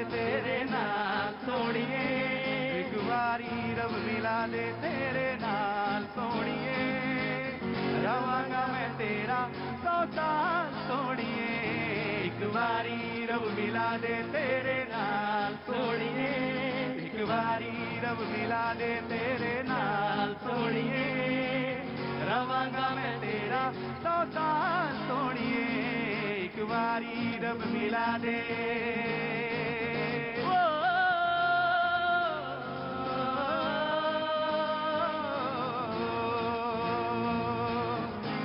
तेरे नाल सोनिए, एक बारी रब मिला दे तेरे नाल सोनिए, रवांगा मैं तेरा 100 साल सोनिए, एक बारी रब मिला दे तेरे नाल सोनिए, एक बारी रब मिला दे तेरे नाल सोनिए, रवांगा मैं तेरा 100 साल सोनिए, एक बारी रब मिला दे।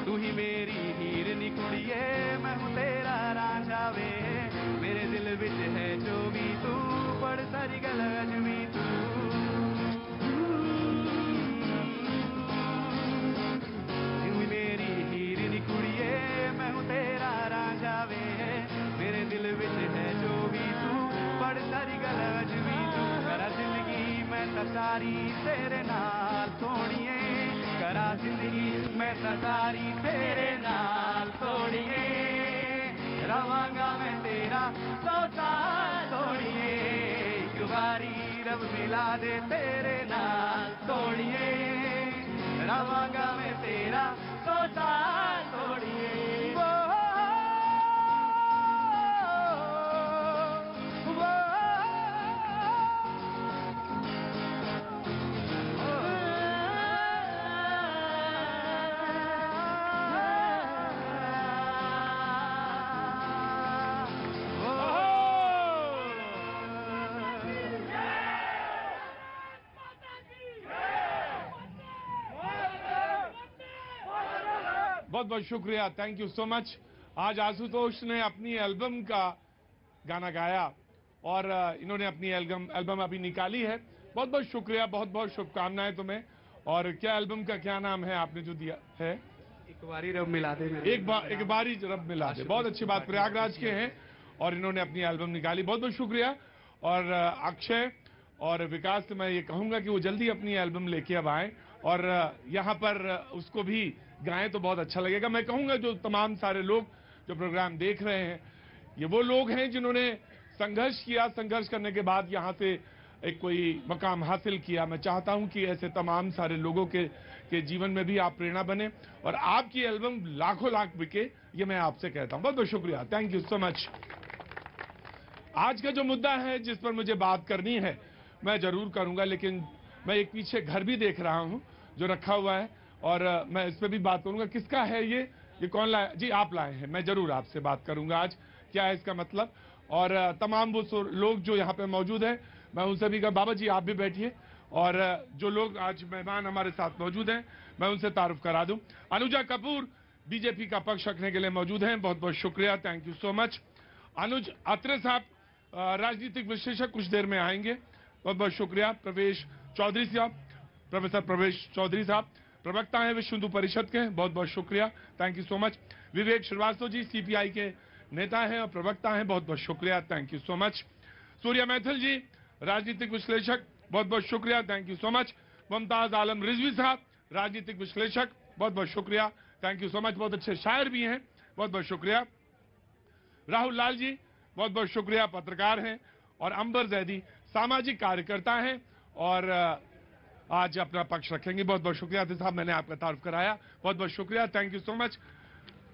तू ही मेरी हीर नी कुड़िए, मैं हूं तेरा रांझा वे, मेरे दिल विच है जो भी तू, पढ़ सारी गल अजमी तू। मेरी हीर नी कुड़िए, मैं हूं तेरा रांझा वे, मेरे दिल विच है जो भी तू, पढ़ सारी गल अजमी तू। करा जिंदगी मैं तां सारी तेरे नाल सोनिए, करा जिंदगी मैं तां सारी तेरे नाल सोनिए, रवांगा मैं तेरा 100 साल सोनिए, एक बारी रब मिला दे तेरे नाल सोनिए, रवांगा मैं तेरा 100 साल सोनिए। बहुत बहुत शुक्रिया, थैंक यू सो मच। आज आशुतोष ने अपनी एल्बम का गाना गाया और इन्होंने अपनी एल्बम अभी निकाली है। बहुत बहुत शुक्रिया, बहुत बहुत शुभकामनाएं तुम्हें। और क्या एल्बम का क्या नाम है आपने जो दिया है? एक बारी रब मिला दे। एक बारी रब मिला दे। बहुत अच्छी बात, प्रयागराज के हैं और इन्होंने अपनी एल्बम निकाली। बहुत बहुत शुक्रिया। और अक्षय और विकास से मैं ये कहूंगा कि वो जल्दी अपनी एल्बम लेके अब आए और यहाँ पर उसको भी गाएं तो बहुत अच्छा लगेगा। मैं कहूंगा जो तमाम सारे लोग जो प्रोग्राम देख रहे हैं, ये वो लोग हैं जिन्होंने संघर्ष किया, संघर्ष करने के बाद यहाँ से एक कोई मकाम हासिल किया। मैं चाहता हूं कि ऐसे तमाम सारे लोगों के जीवन में भी आप प्रेरणा बने और आपकी एल्बम लाखों लाख बिके, ये मैं आपसे कहता हूं। बहुत बहुत शुक्रिया, थैंक यू सो मच। आज का जो मुद्दा है जिस पर मुझे बात करनी है मैं जरूर करूंगा, लेकिन मैं एक पीछे घर भी देख रहा हूं जो रखा हुआ है और मैं इस पर भी बात करूंगा। किसका है ये कौन लाया? जी आप लाए हैं। मैं जरूर आपसे बात करूंगा आज क्या है इसका मतलब। और तमाम वो लोग जो यहाँ पे मौजूद हैं मैं उन सभी का, बाबा जी आप भी बैठिए। और जो लोग आज मेहमान हमारे साथ मौजूद हैं मैं उनसे तारुफ करा दूं। अनुजा कपूर बीजेपी का पक्ष रखने के लिए मौजूद हैं, बहुत बहुत शुक्रिया, थैंक यू सो मच। अनुज अत्रे साहब राजनीतिक विश्लेषक कुछ देर में आएंगे, बहुत बहुत शुक्रिया। प्रवेश चौधरी साहब, प्रोफेसर प्रवेश चौधरी साहब प्रवक्ता हैं विश्व हिंदू परिषद के, बहुत बहुत शुक्रिया, thank you so much. Vivek Srivastava ji CPI के नेता हैं और प्रवक्ता हैं, बहुत बहुत शुक्रिया, thank you so much. Surya Maithil ji राजनीतिक विश्लेषक, बहुत बहुत शुक्रिया, thank you so much. Mumtaz Alam Rizvi साहब राजनीतिक विश्लेषक, बहुत बहुत शुक्रिया, थैंक यू सो मच। बहुत अच्छे शायर भी हैं, बहुत बहुत शुक्रिया। राहुल लाल जी बहुत बहुत शुक्रिया, पत्रकार हैं। और अंबर जैदी सामाजिक कार्यकर्ता हैं और आज अपना पक्ष रखेंगे, बहुत बहुत शुक्रिया। साहब मैंने आपका तारुफ कराया, बहुत बहुत शुक्रिया, थैंक यू सो मच।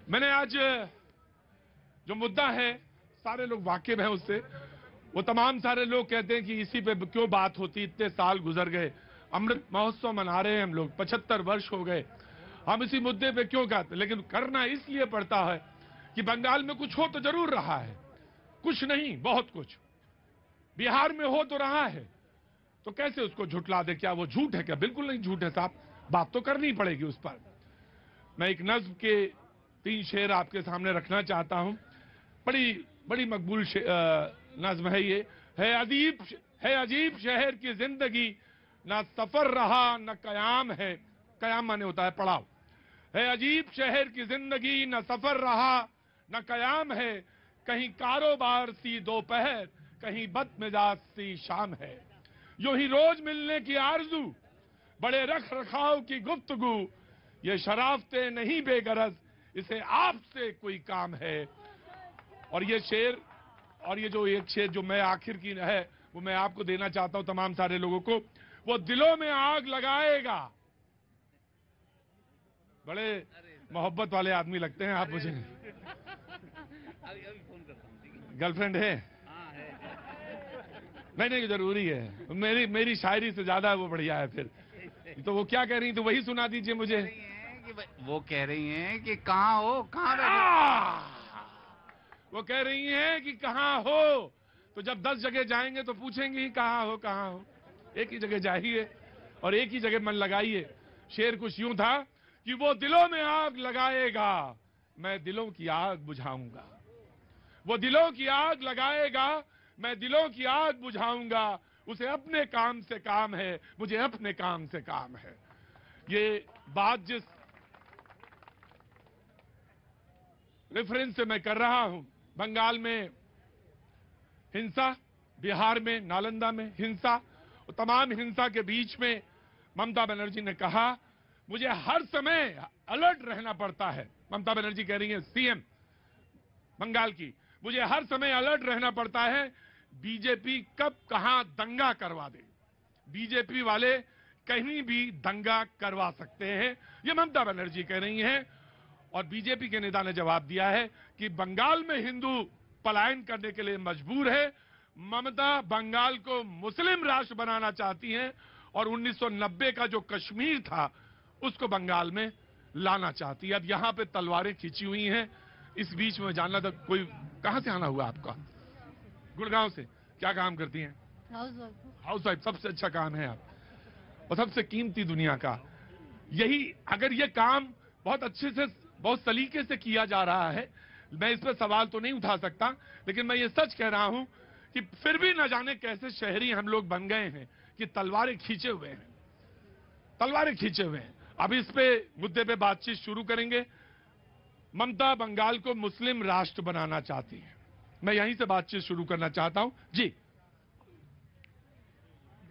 मैंने आज जो मुद्दा है सारे लोग वाकिफ हैं उससे। वो तमाम सारे लोग कहते हैं कि इसी पे क्यों बात होती, इतने साल गुजर गए, अमृत महोत्सव मना रहे हैं हम लोग, 75 वर्ष हो गए, हम इसी मुद्दे पे क्यों कहते। लेकिन करना इसलिए पड़ता है कि बंगाल में कुछ हो तो जरूर रहा है, कुछ नहीं बहुत कुछ। बिहार में हो तो रहा है, तो कैसे उसको झुटला दे? क्या वो झूठ है क्या? बिल्कुल नहीं झूठ है साहब, बात तो करनी पड़ेगी उस पर। मैं एक नज्म के 3 शेर आपके सामने रखना चाहता हूं, बड़ी बड़ी मकबूल नज्म है ये। है अजीब शहर की जिंदगी, ना सफर रहा न कयाम है। कयाम माने होता है पड़ाव। है अजीब शहर की जिंदगी, न सफर रहा न कयाम है। कहीं कारोबार सी दोपहर, कहीं बदमिजाज सी शाम है। यूं ही रोज मिलने की आरजू, बड़े रख रखाव की गुफ्तगू। ये शराफते नहीं बेगरज, इसे आपसे कोई काम है। और ये शेर और ये जो एक शेर जो मैं आखिर की है वो मैं आपको देना चाहता हूं तमाम सारे लोगों को, वो दिलों में आग लगाएगा। बड़े मोहब्बत वाले आदमी लगते हैं आप मुझे। अभी फोन करता हूँ। गर्लफ्रेंड है? नहीं, जरूरी है। मेरी शायरी से ज्यादा वो बढ़िया है फिर। तो वो क्या कह रही तो वही सुना दीजिए मुझे। वो कह रही हैं कि कहाँ हो, कहाँ बैठे? वो कह रही हैं कि कहाँ हो, तो जब 10 जगह जाएंगे तो पूछेंगे कहाँ हो, कहाँ हो। एक ही जगह जाइए और एक ही जगह मन लगाइए। शेर कुछ यूं था कि वो दिलों में आग लगाएगा, मैं दिलों की आग बुझाऊंगा। वो दिलों की आग लगाएगा, मैं दिलों की आग बुझाऊंगा। उसे अपने काम से काम है, मुझे अपने काम से काम है। ये बात जिस रेफरेंस से मैं कर रहा हूं, बंगाल में हिंसा, बिहार में नालंदा में हिंसा, और तमाम हिंसा के बीच में ममता बनर्जी ने कहा मुझे हर समय अलर्ट रहना पड़ता है। ममता बनर्जी कह रही है सीएम बंगाल की, मुझे हर समय अलर्ट रहना पड़ता है, बीजेपी कब कहां दंगा करवा दे। बीजेपी वाले कहीं भी दंगा करवा सकते हैं, ये ममता बनर्जी कह रही हैं। और बीजेपी के नेता ने जवाब दिया है कि बंगाल में हिंदू पलायन करने के लिए मजबूर है। ममता बंगाल को मुस्लिम राष्ट्र बनाना चाहती हैं और 1990 का जो कश्मीर था उसको बंगाल में लाना चाहती है। अब यहां पे तलवारें खींची हुई हैं। इस बीच में जानना था, कोई कहां से आना हुआ आपका? गुड़गांव से। क्या काम करती हैं? House wife. सबसे अच्छा काम है आप, और सबसे कीमती दुनिया का यही। अगर ये काम बहुत अच्छे से, बहुत सलीके से किया जा रहा है, मैं इस पर सवाल तो नहीं उठा सकता, लेकिन मैं ये सच कह रहा हूं कि फिर भी न जाने कैसे शहरी हम लोग बन गए हैं कि तलवारें खींचे हुए हैं, तलवारें खींचे हुए हैं। अब इस पे मुद्दे पे बातचीत शुरू करेंगे। ममता बंगाल को मुस्लिम राष्ट्र बनाना चाहती है, मैं यहीं से बातचीत शुरू करना चाहता हूं। जी।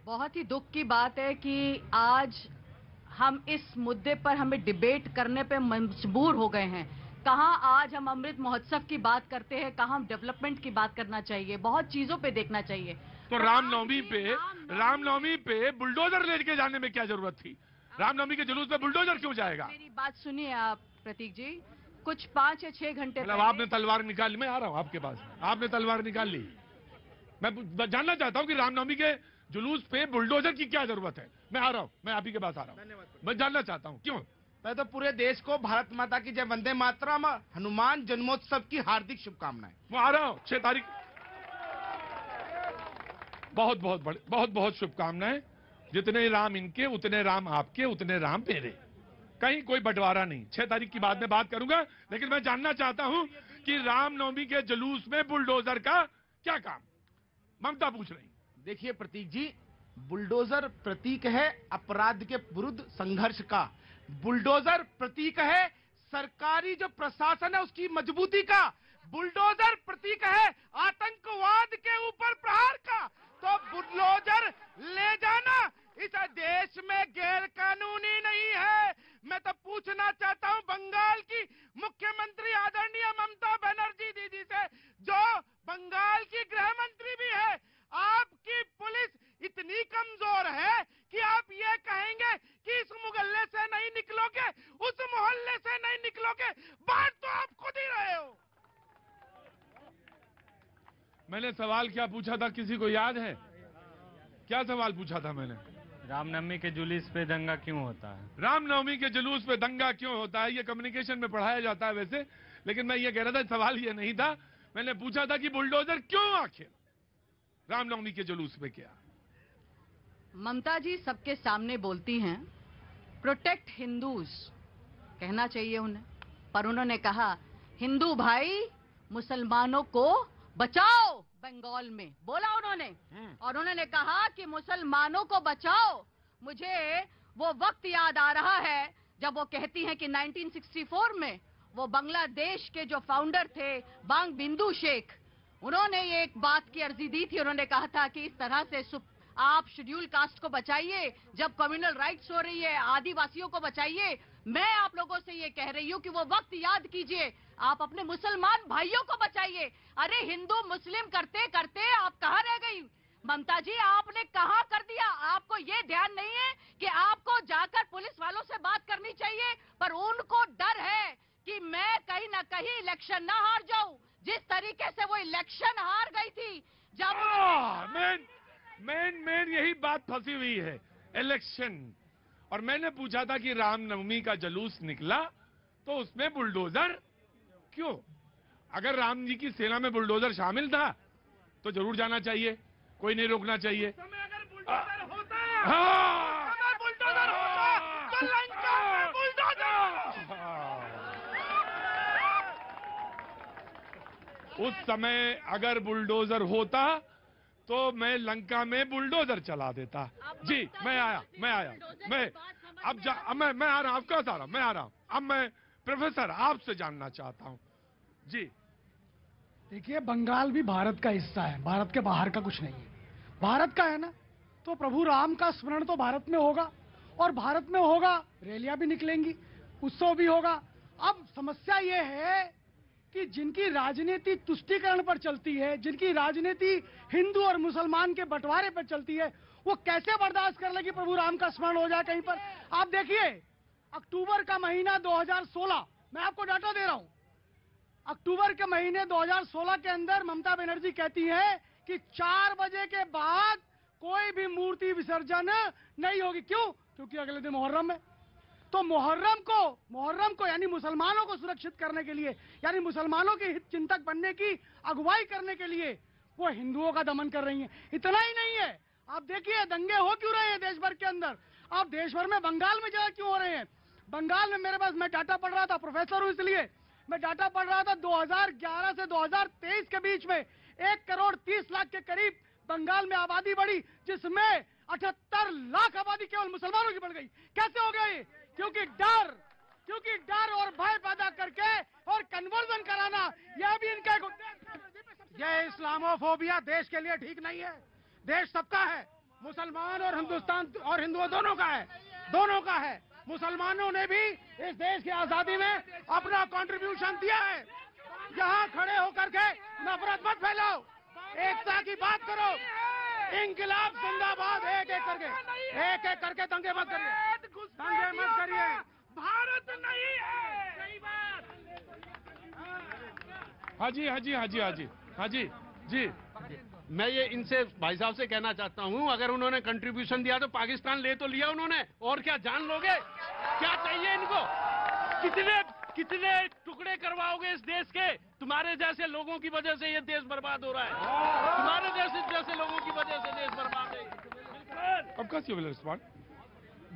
बहुत ही दुख की बात है कि आज हम इस मुद्दे पर हमें डिबेट करने पे मजबूर हो गए हैं। कहां आज हम अमृत महोत्सव की बात करते हैं, कहां हम डेवलपमेंट की बात करना चाहिए, बहुत चीजों पे देखना चाहिए। तो रामनवमी पे बुलडोजर लेके जाने में क्या जरूरत थी? रामनवमी के जुलूस में बुलडोजर क्यों जाएगा? मेरी बात सुनिए आप प्रतीक जी, कुछ 5 या 6 घंटे मतलब आपने तलवार निकाल ली? मैं आ रहा हूं आपके पास, आपने तलवार निकाल ली। मैं जानना चाहता हूं कि रामनवमी के जुलूस पे बुलडोजर की क्या जरूरत है? मैं आ रहा हूं, मैं आप ही के पास आ रहा हूं। मैं जानना चाहता हूं क्यों? मैं तो पूरे देश को भारत माता की जय, वंदे मातरम, हनुमान जन्मोत्सव की हार्दिक शुभकामनाएं। मैं आ रहा हूं 6 तारीख। बहुत बहुत शुभकामनाएं। जितने राम इनके उतने राम आपके, उतने राम मेरे, कहीं कोई बंटवारा नहीं। 6 तारीख की बाद में बात करूंगा, लेकिन मैं जानना चाहता हूं कि रामनवमी के जुलूस में बुलडोजर का क्या काम? ममता पूछ रही। देखिए प्रतीक जी, बुलडोजर प्रतीक है अपराध के विरुद्ध संघर्ष का। बुलडोजर प्रतीक है सरकारी जो प्रशासन है उसकी मजबूती का। बुलडोजर प्रतीक है आतंकवाद के ऊपर प्रहार का। तो बुलडोजर ले जाना इस देश में गैर कानूनी नहीं है। मैं तो पूछना चाहता हूं बंगाल की मुख्यमंत्री आदरणीय ममता बनर्जी दीदी से, जो बंगाल की गृह मंत्री भी है, आपकी पुलिस इतनी कमजोर है कि आप ये कहेंगे कि इस मोहल्ले से नहीं निकलोगे, उस मोहल्ले से नहीं निकलोगे, बात तो आप खुद ही रहे हो। मैंने सवाल क्या पूछा था, किसी को याद है? क्या सवाल पूछा था मैंने? रामनवमी के जुलूस पे दंगा क्यों होता है? रामनवमी के जुलूस पे दंगा क्यों होता है? ये कम्युनिकेशन में पढ़ाया जाता है वैसे, लेकिन मैं ये कह रहा था सवाल ये नहीं था। मैंने पूछा था कि बुलडोजर क्यों आखिर रामनवमी के जुलूस पे क्या? ममता जी सबके सामने बोलती हैं प्रोटेक्ट हिंदूज, कहना चाहिए उन्हें, पर उन्होंने कहा हिंदू भाई मुसलमानों को बचाओ। बंगाल में बोला उन्होंने, और उन्होंने कहा कि मुसलमानों को बचाओ। मुझे वो वक्त याद आ रहा है जब वो कहती हैं कि 1964 में वो बांग्लादेश के जो फाउंडर थे बांग बिंदु शेख, उन्होंने ये एक बात की अर्जी दी थी। उन्होंने कहा था कि इस तरह से आप शेड्यूल कास्ट को बचाइए, जब कम्युनल राइट्स हो रही है, आदिवासियों को बचाइए। मैं आप लोगों से ये कह रही हूं कि वो वक्त याद कीजिए, आप अपने मुसलमान भाइयों को बचाइए। चाहिए। अरे हिंदू मुस्लिम करते करते आप कहाँ रह गई ममता जी? आपने कहाँ कर दिया? आपको ये ध्यान नहीं है कि आपको जाकर पुलिस वालों से बात करनी चाहिए, पर उनको डर है कि मैं कहीं ना कहीं इलेक्शन ना हार जाऊं, जिस तरीके से वो इलेक्शन हार गई थी जब मेन यही बात फंसी हुई है, इलेक्शन। और मैंने पूछा था कि रामनवमी का जुलूस निकला तो उसमें बुलडोजर क्यों? अगर राम जी की सेना में बुलडोजर शामिल था तो जरूर जाना चाहिए, कोई नहीं रोकना चाहिए। अगर बुलडोजर होता, हाँ, अगर बुलडोजर होता तो लंका में बुलडोजर। उस समय अगर बुलडोजर होता तो मैं लंका में बुलडोजर चला देता। जी, मैं आया मैं अब मैं आ रहा हूं, आपके पास आ रहा हूं, मैं आ रहा हूं। अब मैं प्रोफेसर आपसे जानना चाहता हूं। जी, देखिए, बंगाल भी भारत का हिस्सा है, भारत के बाहर का कुछ नहीं है, भारत का है ना। तो प्रभु राम का स्मरण तो भारत में होगा, और भारत में होगा, रैलियां भी निकलेंगी, उत्सव भी होगा। अब समस्या ये है कि जिनकी राजनीति तुष्टीकरण पर चलती है, जिनकी राजनीति हिंदू और मुसलमान के बंटवारे पर चलती है, वो कैसे बर्दाश्त कर ले कि प्रभु राम का स्मरण हो जाए कहीं पर। आप देखिए, अक्टूबर का महीना 2016, मैं आपको डाटा दे रहा हूं, अक्टूबर के महीने 2016 के अंदर ममता बनर्जी कहती है कि 4 बजे के बाद कोई भी मूर्ति विसर्जन नहीं होगी। क्यों? क्योंकि अगले दिन मुहर्रम है। तो मुहर्रम को यानी मुसलमानों को सुरक्षित करने के लिए, यानी मुसलमानों के हित चिंतक बनने की अगुवाई करने के लिए वो हिंदुओं का दमन कर रही हैं। इतना ही नहीं है, आप देखिए दंगे हो क्यों रहे हैं देश भर के अंदर। आप देश भर में बंगाल में जगह क्यों हो रहे हैं? बंगाल में मेरे पास, मैं डाटा पढ़ रहा था, प्रोफेसर हूं इसलिए मैं डाटा पढ़ रहा था, 2011 से 2023 के बीच में 1,30,00,000 के करीब बंगाल में आबादी बढ़ी, जिसमें 78 लाख आबादी केवल मुसलमानों की बढ़ गई। कैसे हो गया ये? क्योंकि डर और भय पैदा करके और कन्वर्जन कराना, यह भी इनका एक उद्देश्य। ये इस्लामोफोबिया देश के लिए ठीक नहीं है। देश सबका है, मुसलमान और हिंदुस्तान और हिंदुओं दोनों का है। मुसलमानों ने भी इस देश की आजादी में अपना कंट्रीब्यूशन दिया है। यहाँ खड़े होकर के नफरत मत फैलाओ, एकता की बात करो, इंकलाब जिंदाबाद, एक एक करके दंगे मत करिए, भारत नहीं है। सही बात। हाँ जी। मैं ये इनसे भाई साहब से कहना चाहता हूँ, अगर उन्होंने कंट्रीब्यूशन दिया तो पाकिस्तान ले तो लिया उन्होंने, और क्या जान लोगे? क्या चाहिए इनको? कितने टुकड़े करवाओगे इस देश के? तुम्हारे जैसे लोगों की वजह से ये देश बर्बाद हो रहा है, तुम्हारे जैसे लोगों की वजह से देश बर्बाद है। Of course you will respond.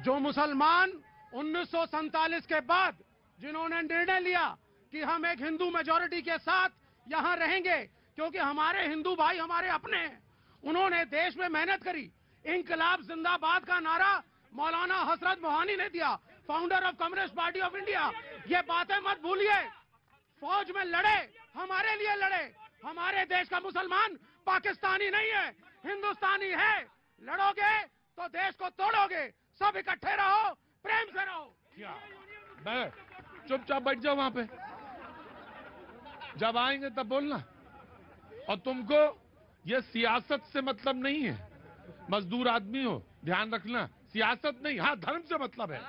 जो मुसलमान 1947 के बाद जिन्होंने निर्णय लिया कि हम एक हिंदू मेजॉरिटी के साथ यहाँ रहेंगे, क्योंकि हमारे हिंदू भाई हमारे अपने हैं, उन्होंने देश में मेहनत करी। इंकलाब जिंदाबाद का नारा मौलाना हसरत मोहानी ने दिया, founder of communist party of India. ये बातें मत भूलिए। फौज में लड़े, हमारे लिए लड़े। हमारे देश का मुसलमान पाकिस्तानी नहीं है, हिंदुस्तानी है। लड़ोगे तो देश को तोड़ोगे। सब इकट्ठे रहो, प्रेम से रहो। मैं चुपचाप बैठ जाओ वहां पे, जब आएंगे तब बोलना। और तुमको ये सियासत से मतलब नहीं है, मजदूर आदमी हो, ध्यान रखना। सियासत नहीं, हाँ धर्म से मतलब है,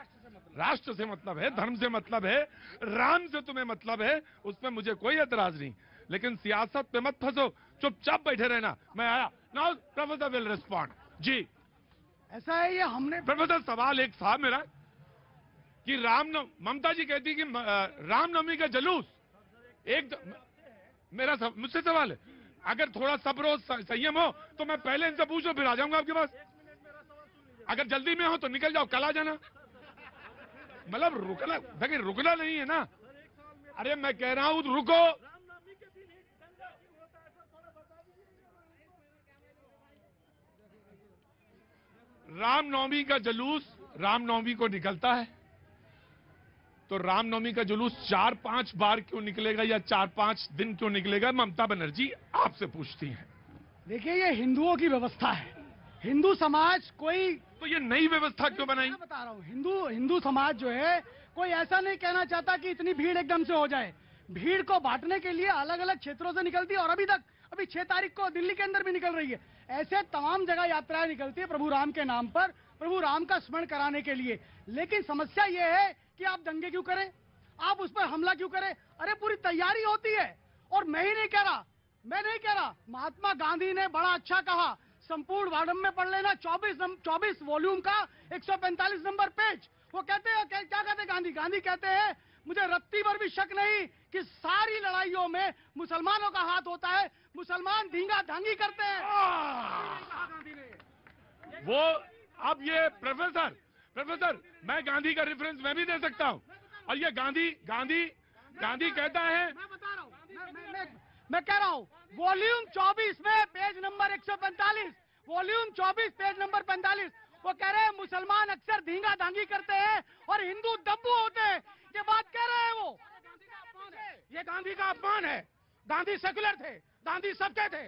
राष्ट्र से मतलब है, धर्म से मतलब है, राम से तुम्हें मतलब है, उसमें मुझे कोई एतराज नहीं, लेकिन सियासत पे मत फंसो, चुपचाप बैठे रहना। मैं आया। Now professor will respond. जी, ऐसा है, ये हमने प्रोफेसर सवाल एक था मेरा कि ममता जी कहती कि रामनवमी का जुलूस मुझसे सवाल है, अगर थोड़ा सब्र हो, संयम हो, तो मैं पहले इनसे पूछूं, फिर आ जाऊंगा आपके पास। अगर जल्दी में हो तो निकल जाओ, कल आ जाना। मतलब रुकना, देखिए रुकना नहीं है ना। अरे मैं कह रहा हूं रुको। रामनवमी का जुलूस रामनवमी को निकलता है, तो रामनवमी का जुलूस 4-5 बार क्यों निकलेगा या 4-5 दिन क्यों निकलेगा? ममता बनर्जी आपसे पूछती हैं। देखिए, ये हिंदुओं की व्यवस्था है। हिंदू समाज कोई, तो ये नई व्यवस्था क्यों बनाई? मैं बता रहा हूँ, हिंदू समाज जो है, कोई ऐसा नहीं कहना चाहता कि इतनी भीड़ एकदम से हो जाए। भीड़ को बांटने के लिए अलग अलग क्षेत्रों से निकलती है और अभी 6 तारीख को दिल्ली के अंदर भी निकल रही है। ऐसे तमाम जगह यात्राएं निकलती है प्रभु राम के नाम पर, प्रभु राम का स्मरण कराने के लिए। लेकिन समस्या ये है कि आप दंगे क्यों करें, आप उस पर हमला क्यों करें? अरे पूरी तैयारी होती है। और मैं नहीं कह रहा, महात्मा गांधी ने बड़ा अच्छा कहा, संपूर्ण वाडम में पढ़ लेना 24 वॉल्यूम का 145 नंबर पेज। वो कहते हैं, क्या कहते हैं गांधी कहते हैं, मुझे रत्ती भर भी शक नहीं कि सारी लड़ाइयों में मुसलमानों का हाथ होता है, मुसलमान धींगा धांगी करते हैं। वो अब ये प्रोफेसर मैं गांधी का रेफरेंस मैं भी दे सकता हूं। और ये गांधी कहता है, मैं बता रहा हूं, मैं कह रहा हूं, वॉल्यूम 24 में page number 145, volume 24 page number 45, वो कह रहे हैं मुसलमान अक्सर धींगा धांगी करते हैं और हिंदू दब्बू होते हैं। ये बात कह रहे हैं वो। ये गांधी का अपमान है। गांधी सेकुलर थे, गांधी सबके थे।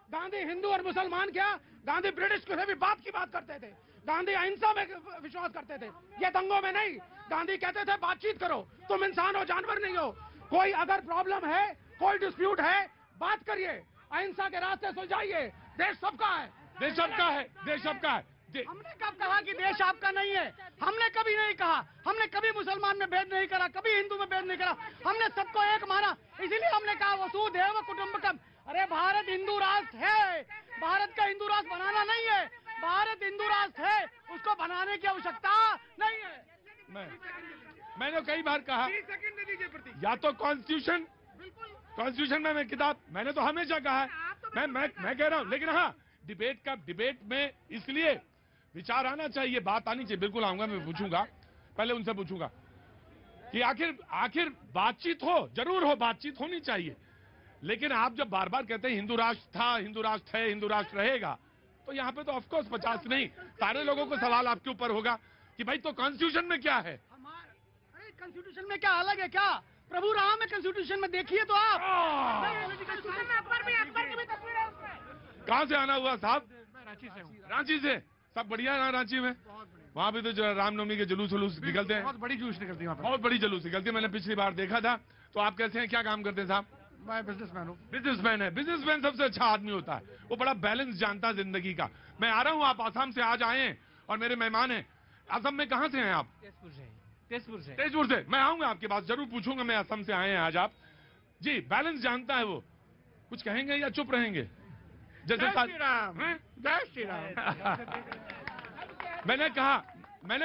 गांधी हिंदू और मुसलमान क्या, गांधी ब्रिटिश को भी बाप की बात करते थे। गांधी अहिंसा में विश्वास करते थे, ये दंगों में नहीं। गांधी कहते थे बातचीत करो, तुम इंसान हो जानवर नहीं हो। कोई अगर प्रॉब्लम है, कोई डिस्प्यूट है, बात करिए, अहिंसा के रास्ते सुलझाइए। देश सबका है, देश सबका है। हमने कब कहा कि देश आपका नहीं है? हमने कभी नहीं कहा। हमने कभी मुसलमान में भेद नहीं करा, कभी हिंदू में भेद नहीं करा। हमने सबको एक माना, इसीलिए हमने कहा वसुधैव कुटुंबकम। अरे भारत हिंदू राष्ट्र है, भारत का हिंदू राष्ट्र बनाना नहीं है। भारत हिंदू राष्ट्र है, उसको बनाने की आवश्यकता नहीं है। मैंने कई बार कहा, या तो कॉन्स्टिट्यूशन में मैं किताब, मैंने तो हमेशा कहा है, मैं कह रहा हूं। लेकिन हाँ, डिबेट में इसलिए विचार आना चाहिए, बात आनी चाहिए। बिल्कुल आऊंगा, मैं पूछूंगा, पहले उनसे पूछूंगा कि आखिर बातचीत हो, जरूर हो, बातचीत होनी चाहिए। लेकिन आप जब बार बार कहते हैं हिंदू राष्ट्र था, हिंदू राष्ट्र है, हिंदू राष्ट्र रहेगा, तो यहाँ पे तो ऑफकोर्स 50 नहीं, सारे लोगों को सवाल आपके ऊपर होगा कि भाई तो कॉन्स्टिट्यूशन में क्या है? अरे कॉन्स्टिट्यूशन में क्या अलग है क्या? प्रभु राम है कॉन्स्टिट्यूशन में, देखिए तो आप। कहाँ से आना हुआ साहब? रांची से। सब बढ़िया है रांची में? वहाँ भी तो जो रामनवमी के जुलूस निकलते हैं, बहुत बड़ी जुलूस निकलती है वहाँ पे। बहुत बड़ी जुलूस निकलती है। मैंने पिछली बार देखा था। तो आप कैसे हैं, क्या काम करते हैं साहब? मैं बिजनेसमैन हूँ। बिजनेसमैन है। बिजनेसमैन सबसे अच्छा आदमी होता है, वो बड़ा बैलेंस जानता है जिंदगी का। मैं आ रहा हूँ, आप आसाम से आज आए हैं और मेरे मेहमान हैं। असम में कहाँ से हैं आप? तेजपुर से। मैं आऊंगा, आपके पास जरूर पूछूंगा मैं, असम से आए हैं आज आप। जी, बैलेंस जानता है वो। कुछ कहेंगे या चुप रहेंगे? जैसे जय श्री राम। मैंने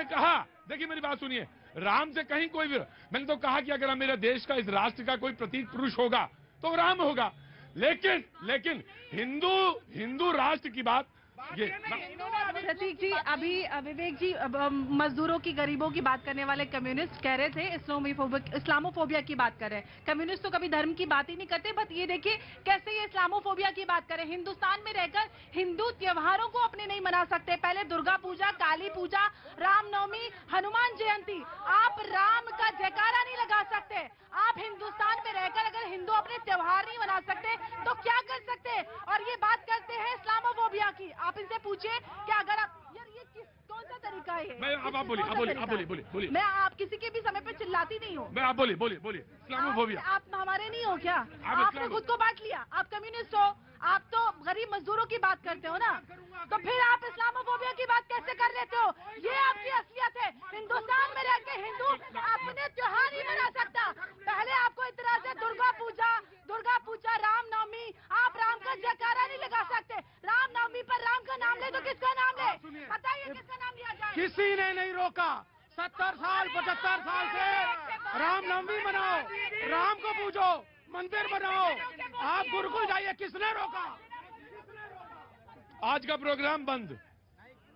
कहा देखिए मेरी बात सुनिए, राम से कहीं कोई भी, मैंने तो कहा कि अगर मेरे देश का, इस राष्ट्र का कोई प्रतीक पुरुष होगा तो राम होगा। लेकिन हिंदू राष्ट्र की बात ये प्रतीक जी, अभी विवेक जी मजदूरों की, गरीबों की बात करने वाले कम्युनिस्ट कह रहे थे इस्लामोफोबिया की बात कर रहे हैं। कम्युनिस्ट तो कभी धर्म की बात ही नहीं करते, बट ये देखिए कैसे ये इस्लामोफोबिया की बात करें। हिंदुस्तान में रहकर हिंदू त्योहारों को अपने नहीं मना सकते। पहले दुर्गा पूजा, काली पूजा, रामनवमी, हनुमान जयंती, आप राम का जयकारा नहीं लगा सकते। आप हिंदुस्तान में रहकर अगर हिंदू अपने त्योहार नहीं मना सकते तो क्या कर सकते? और ये बात करते हैं इस्लामोफोबिया की। आप इनसे पूछिए कि अगर आप, यार ये कौन सा तरीका है? आप बोलिए। मैं आप किसी के भी समय पे चिल्लाती नहीं हूँ। आप बोलिए। इस्लामोफोबिया आप हमारे नहीं हो क्या? आपने खुद को बांट लिया, आप कम्युनिस्ट हो, आप तो गरीब मजदूरों की बात करते हो ना, तो फिर आप इस्लामोफोबिया की बात कैसे कर लेते हो? ये आपकी असलियत है। हिंदुस्तान में रह के हिंदू अपने त्योहार नहीं मना सकता। पहले आपको इतराज है दुर्गा पूजा, रामनवमी, आप राम का जयकारा नहीं लगा सकते। रामनवमी पर राम का नाम ले तो किसका नाम ले? बताइए किसका नाम लिया जाए? किसी ने नहीं रोका। 70 साल 75 साल से रामनवमी मनाओ, राम को पूजो, मंदिर बनाओ, आप गुरुकुल जाइए, किसने रोका? आज का प्रोग्राम बंद,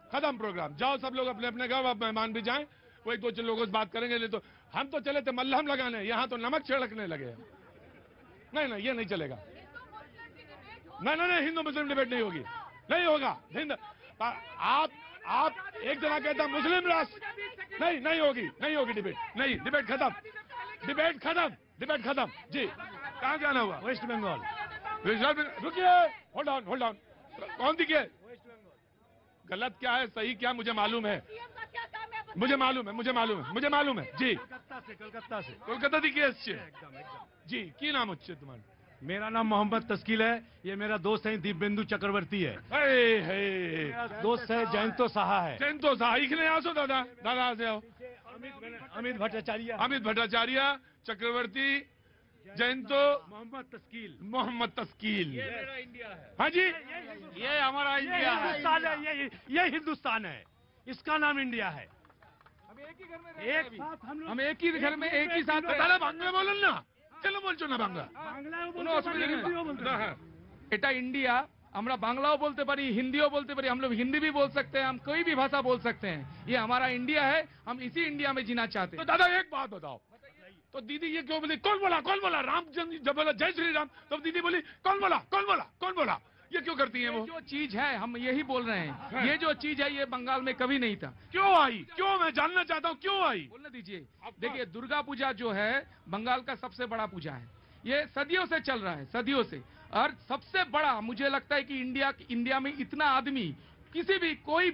खत्म प्रोग्राम। जाओ सब लोग अपने अपने घर, आप मेहमान भी जाएं, वो एक दो लोगों से बात करेंगे। नहीं तो हम तो चले थे मल्लहम लगाने, यहाँ तो नमक छिड़कने लगे। नहीं, ये नहीं चलेगा। नहीं, हिंदू मुस्लिम डिबेट नहीं होगी, नहीं होगा। आप एक जना कहता मुस्लिम राष्ट्र, नहीं होगी डिबेट, नहीं, डिबेट खत्म। जी, कहाँ जाना हुआ? वेस्ट बंगाल। रुकिए, होल्ड ऑन। कौन दिखे? गलत क्या है, सही क्या, मुझे मालूम है। जी, कलकत्ता से कोलकाता थी एसछे जी की नाम হচ্ছে তোমার मेरा नाम मोहम्मद तस्कील है। ये मेरा दोस्त है दीपेंदु चक्रवर्ती है। मेरा दोस्त है जयंतो साहा है। जयंतो साहा इखने आसो दादा दादा से आओ अमित भट्टाचार्य अमित भट्टाचार्य चक्रवर्ती जयंतो मोहम्मद तस्कील ये मेरा इंडिया है। हाँ जी ये हमारा इंडिया है। हिंदुस्तान है। ये हिंदुस्तान है। इसका नाम इंडिया है। हम एक ही घर में एक ही साथ दादा बांग्ला बोलन ना चलो বলছো না বাংলা কোনো অসুবিধা নেই এটা इंडिया আমরা বাংলাও বলতে পারি हिंदीও বলতে পারি हम लोग हिंदी भी बोल सकते हैं हम कोई भी भाषा बोल सकते हैं ये हमारा इंडिया है हम इसी इंडिया में जीना चाहते हैं तो दादा एक बात बताओ तो दीदी ये क्यों बोली कौन बोला राम जब बोला जय श्री राम तब दीदी बोली कौन बोला ये क्यों करती हैं वो जो चीज है हम यही बोल रहे हैं ये जो चीज है ये बंगाल में कभी नहीं था क्यों आई क्यों मैं जानना चाहता हूँ क्यों आई बोलने दीजिए देखिए दुर्गा पूजा जो है बंगाल का सबसे बड़ा पूजा है ये सदियों से चल रहा है सदियों से और सबसे बड़ा मुझे लगता है कि इंडिया में इतना आदमी किसी भी कोई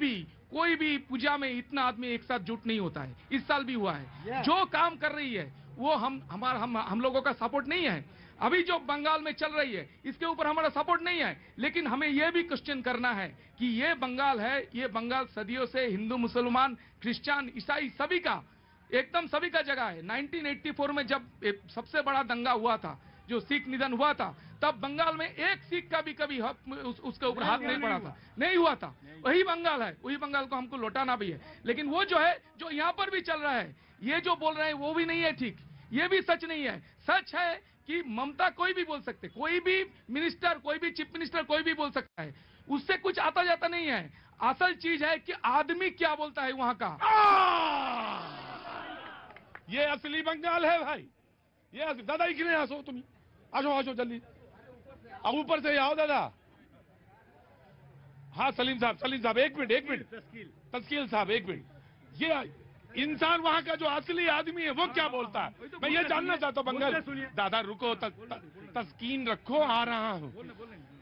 भी पूजा में इतना आदमी एक साथ जुट नहीं होता है इस साल भी हुआ है जो काम कर रही है वो हम लोगों का सपोर्ट नहीं है अभी जो बंगाल में चल रही है इसके ऊपर हमारा सपोर्ट नहीं है लेकिन हमें यह भी क्वेश्चन करना है कि ये बंगाल है ये बंगाल सदियों से हिंदू मुसलमान क्रिश्चियन ईसाई सभी का एकदम सभी का जगह है 1984 में जब सबसे बड़ा दंगा हुआ था जो सिख निधन हुआ था तब बंगाल में एक सिख का भी कभी उसके ऊपर हाथ नहीं पड़ा था नहीं हुआ था वही बंगाल है वही बंगाल को हमको लौटाना भी है लेकिन वो जो है जो यहाँ पर भी चल रहा है ये जो बोल रहे हैं वो भी नहीं है ठीक ये भी सच नहीं है सच है कि ममता कोई भी बोल सकते कोई भी मिनिस्टर कोई भी चीफ मिनिस्टर कोई भी बोल सकता है उससे कुछ आता जाता नहीं है असल चीज है कि आदमी क्या बोलता है वहां का ये असली बंगाल है भाई ये दादा इखने आसो तुम आसो जल्दी अब ऊपर से आओ दादा हाँ सलीम साहब एक मिनट तस्कील साहब एक मिनट ये इंसान वहां का जो असली आदमी है वो क्या बोलता है मैं ये जानना चाहता हूँ बंगाल दादा रुको तस्कीन रखो आ रहा हूँ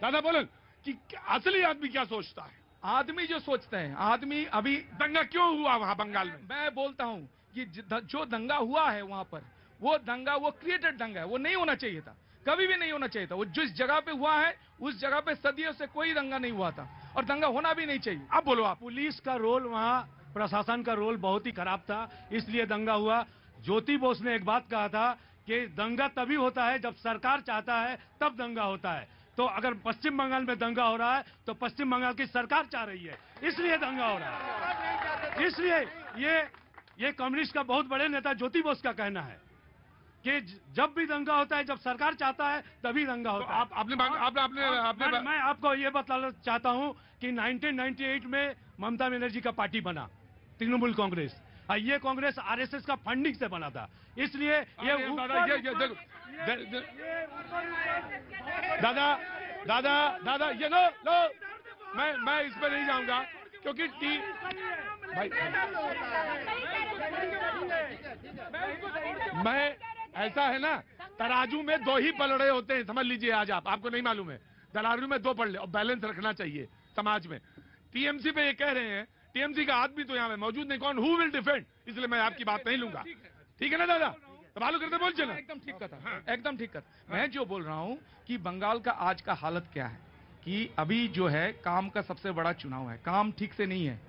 दादा बोलो कि असली आदमी क्या सोचता है आदमी जो सोचते हैं आदमी अभी दंगा क्यों हुआ वहां बंगाल में मैं बोलता हूँ कि जो दंगा हुआ है वहां पर वो दंगा वो क्रिएटेड दंगा है वो नहीं होना चाहिए था कभी भी नहीं होना चाहिए था वो जिस जगह पे हुआ है उस जगह पे सदियों से कोई दंगा नहीं हुआ था और दंगा होना भी नहीं चाहिए अब बोलो आप पुलिस का रोल वहाँ प्रशासन का रोल बहुत ही खराब था इसलिए दंगा हुआ ज्योति बोस ने एक बात कहा था कि दंगा तभी होता है जब सरकार चाहता है तब दंगा होता है तो अगर पश्चिम बंगाल में दंगा हो रहा है तो पश्चिम बंगाल की सरकार चाह रही है इसलिए दंगा हो रहा है इसलिए ये कम्युनिस्ट का बहुत बड़े नेता ज्योति बोस का कहना है कि जब भी दंगा होता है जब सरकार चाहता है तभी दंगा होता है आपने मैं आपको ये बताना चाहता हूं कि 1998 में ममता बनर्जी का पार्टी बना तृणमूल कांग्रेस ये कांग्रेस आरएसएस का फंडिंग से बना था इसलिए ये दादा ये लो मैं इस पर नहीं जाऊंगा क्योंकि भाई मैं ऐसा है ना तराजू में दो ही पलड़े होते हैं समझ लीजिए आज आपको नहीं मालूम है दलारू में दो पलड़े और बैलेंस रखना चाहिए समाज में टीएमसी पे ये कह रहे हैं टीएमसी का आदमी तो यहाँ में मौजूद नहीं कौन हु विल डिफेंड इसलिए मैं आपकी बात नहीं लूंगा ठीक है ना दादा सवाल करते बोल चलो एकदम ठीक कथा एकदम ठीक कथा मैं जो बोल रहा हूँ कि बंगाल का आज का हालत क्या है कि अभी जो है काम का सबसे बड़ा चुनाव है काम ठीक से नहीं है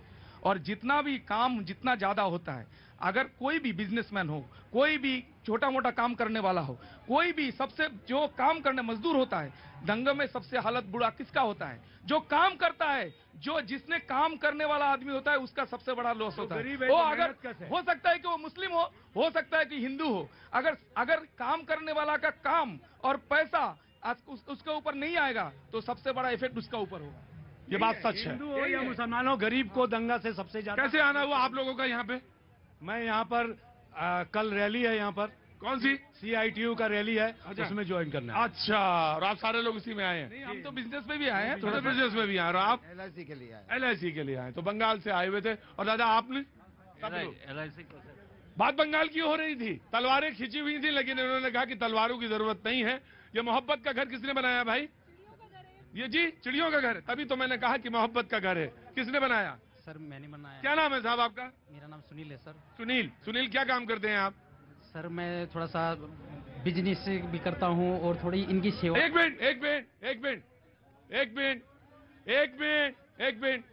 और जितना भी काम जितना ज्यादा होता है अगर कोई भी बिजनेसमैन हो कोई भी छोटा मोटा काम करने वाला हो कोई भी सबसे जो काम करने मजदूर होता है दंगे में सबसे हालत बुरा किसका होता है जो काम करता है जो जिसने काम करने वाला आदमी होता है उसका सबसे बड़ा लॉस होता है वो अगर हो सकता है कि वो मुस्लिम हो सकता है कि हिंदू हो अगर काम करने वाला का काम और पैसा उसके ऊपर नहीं आएगा तो सबसे बड़ा इफेक्ट उसका ऊपर होगा ये बात सच है हिंदू हो या मुसलमानों गरीब को दंगा से सबसे ज्यादा कैसे आना हुआ आप लोगों का यहाँ पे मैं यहाँ पर कल रैली है यहाँ पर कौन सी CITU का रैली है उसमें ज्वाइन करना है अच्छा और आप सारे लोग इसी में आए हैं हम तो बिजनेस में भी आए हैं थोड़ा बिजनेस में भी आए और आप LIC के लिए आए तो बंगाल से आए हुए थे और दादा आपने LIC बात बंगाल की हो रही थी तलवारें खींची हुई थी लेकिन इन्होंने कहा कि तलवारों की जरूरत नहीं है ये मोहब्बत का घर किसने बनाया भाई ये जी चिड़ियों का घर तभी तो मैंने कहा कि मोहब्बत का घर है किसने बनाया सर मैंने बनाया क्या नाम है साहब आपका मेरा नाम सुनील है सर सुनील क्या काम करते हैं आप सर मैं थोड़ा सा बिजनेस भी करता हूँ और थोड़ी इनकी सेवा। एक मिनट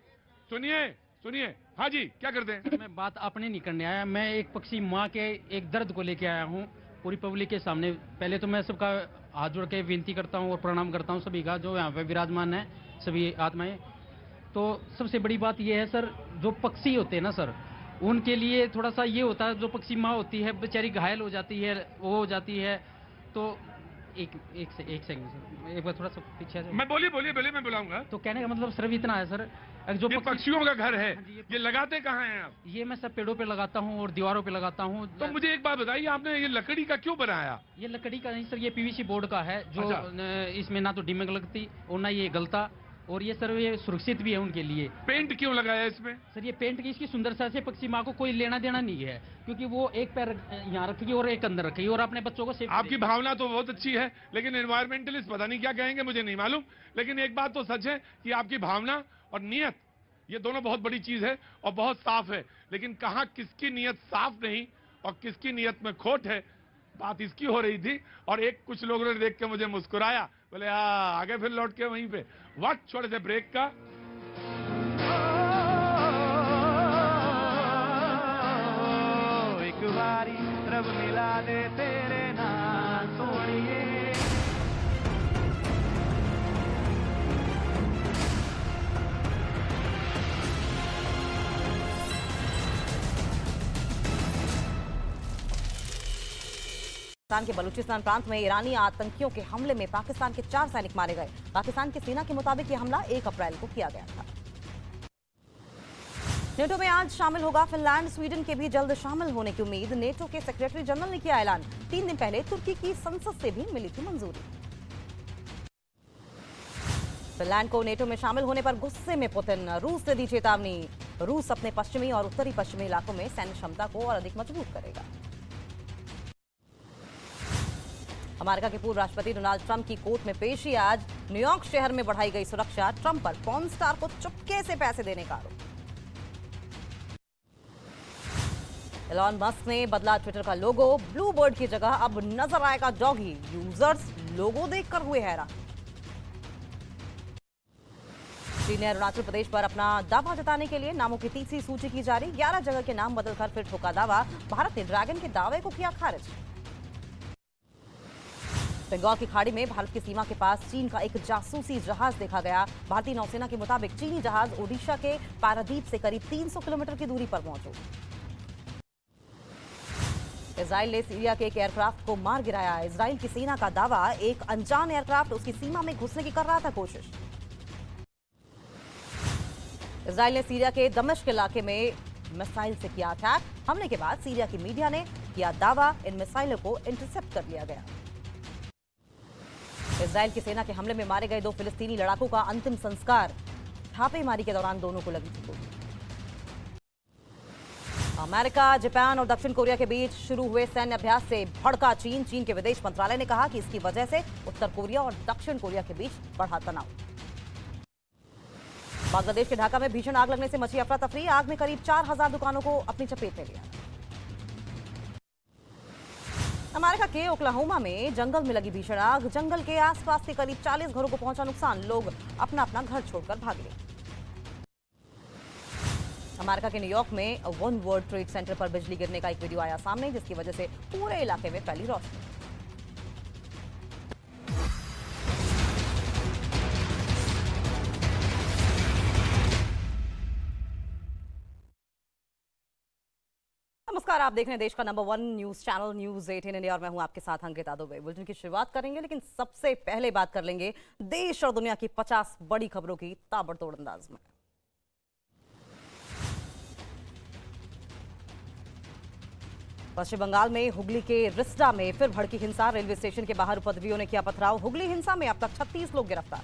सुनिए। हाँ जी, क्या करते हैं? मैं बात अपने नहीं करने आया, मैं एक पक्षी माँ के एक दर्द को लेके आया हूँ पूरी पब्लिक के सामने। पहले तो मैं सबका हाथ जोड़ के विनती करता हूँ और प्रणाम करता हूँ सभी का जो यहाँ पे विराजमान है, सभी आत्माएं। तो सबसे बड़ी बात यह है सर, जो पक्षी होते हैं ना सर, उनके लिए थोड़ा सा ये होता है, जो पक्षी माँ होती है बेचारी घायल हो जाती है, वो हो जाती है। तो एक सेकंड सर, एक बार थोड़ा सा पीछे आ जाओ। मैं बोलिए मैं बुलाऊंगा। तो कहने का मतलब सिर्फ इतना है सर, जो ये पक्षियों का घर है, ये लगाते कहाँ हैं आप? ये मैं सब पेड़ों पे लगाता हूँ और दीवारों पे लगाता हूँ। तो मुझे एक बात बताइए, आपने ये लकड़ी का क्यों बनाया? ये लकड़ी का नहीं सर, ये पीवीसी बोर्ड का है, जो इसमें ना तो डिमक लगती और ना ये गलता, और ये सर ये सुरक्षित भी है उनके लिए। पेंट क्यों लगाया इसमें? सर ये पेंट की इसकी सुंदरता से पक्षी माँ को कोई लेना देना नहीं है, क्योंकि वो एक पैर यहाँ रखेगी और एक अंदर रखेगी और अपने बच्चों को सेफ। आपकी भावना तो बहुत अच्छी है, लेकिन एनवायरमेंटलिस्ट पता नहीं क्या कहेंगे, मुझे नहीं मालूम। लेकिन एक बात तो सच है कि आपकी भावना और नियत, ये दोनों बहुत बड़ी चीज है और बहुत साफ है। लेकिन कहाँ किसकी नियत साफ नहीं और किसकी नियत में खोट है, बात इसकी हो रही थी। और एक कुछ लोगों ने देख के मुझे मुस्कुराया, बोले आगे फिर लौट के वहीं पे वक्त छोड़े थे ब्रेक का। एक बारी रब मिला दे तेरे नाम सोनिए। पाकिस्तान के बलूचिस्तान प्रांत में ईरानी आतंकियों के हमले में पाकिस्तान के 4 सैनिक मारे गए। पाकिस्तान की सेना के मुताबिक यह हमला 1 अप्रैल को किया गया था। नेटो में आज शामिल होगा फिनलैंड, स्वीडन के भी जल्द शामिल होने की उम्मीद। नेटो के सेक्रेटरी जनरल ने किया ऐलान। 3 दिन पहले तुर्की की संसद से भी मिली थी मंजूरी। फिनलैंड को नेटो में शामिल होने पर गुस्से में पुतिन, रूस से दी चेतावनी। रूस अपने पश्चिमी और उत्तरी पश्चिमी इलाकों में सैन्य क्षमता को और अधिक मजबूत करेगा। अमेरिका के पूर्व राष्ट्रपति डोनाल्ड ट्रंप की कोर्ट में पेशी आज। न्यूयॉर्क शहर में बढ़ाई गई सुरक्षा। ट्रंप पर पॉर्न स्टार को चुपके से पैसे देने का आरोप। एलॉन मस्क ने बदला ट्विटर का लोगो। ब्लू बर्ड की जगह अब नजर आएगा डॉगी। यूजर्स लोगो देखकर हुए हैरान। चीन ने अरुणाचल प्रदेश पर अपना दावा जताने के लिए नामों की तीसरी सूची की जारी। 11 जगह के नाम बदलकर फिर ठोका दावा। भारत ने ड्रैगन के दावे को किया खारिज। बंगाल की खाड़ी में भारत की सीमा के पास चीन का एक जासूसी जहाज देखा गया। भारतीय नौसेना के मुताबिक चीनी जहाज ओडिशा के पारादीप से करीब 300 किलोमीटर की दूरी पर मौजूद। इजराइल ने सीरिया के एक एयरक्राफ्ट को मार गिराया। इजराइल की सेना का दावा, एक अनजान एयरक्राफ्ट उसकी सीमा में घुसने की कर रहा था कोशिश। इजराइल ने सीरिया के दमिश्क इलाके में मिसाइल से किया अटैक। हमले के बाद सीरिया की मीडिया ने किया दावा, इन मिसाइलों को इंटरसेप्ट कर लिया गया। इजराइल की सेना के हमले में मारे गए 2 फिलिस्तीनी लड़ाकों का अंतिम संस्कार। छापेमारी के दौरान दोनों को लगी थी गोली। अमेरिका, जापान और दक्षिण कोरिया के बीच शुरू हुए सैन्य अभ्यास से भड़का चीन। चीन के विदेश मंत्रालय ने कहा कि इसकी वजह से उत्तर कोरिया और दक्षिण कोरिया के बीच बढ़ा तनाव। बांग्लादेश के ढाका में भीषण आग लगने से मची अफरा तफरी। आग में करीब 4000 दुकानों को अपनी चपेट में लिया। अमेरिका के ओक्लाहोमा में जंगल में लगी भीषण आग। जंगल के आसपास के करीब 40 घरों को पहुंचा नुकसान। लोग अपना अपना घर छोड़कर भाग गए। अमेरिका के न्यूयॉर्क में वन वर्ल्ड ट्रेड सेंटर पर बिजली गिरने का एक वीडियो आया सामने, जिसकी वजह से पूरे इलाके में फैली रोशनी। नमस्कार, आप देख रहे हैं देश का number 1 news channel news 18 India और मैं हूं आपके साथ अंकिता दुबे। बुलेटिन की शुरुआत करेंगे, लेकिन सबसे पहले बात कर लेंगे देश और दुनिया की 50 बड़ी खबरों की ताबड़तोड़ अंदाज में। पश्चिम बंगाल में हुगली के रिस्डा में फिर भड़की हिंसा। रेलवे स्टेशन के बाहर उपद्रवियों ने किया पथराव। हुगली हिंसा में अब तक 36 लोग गिरफ्तार।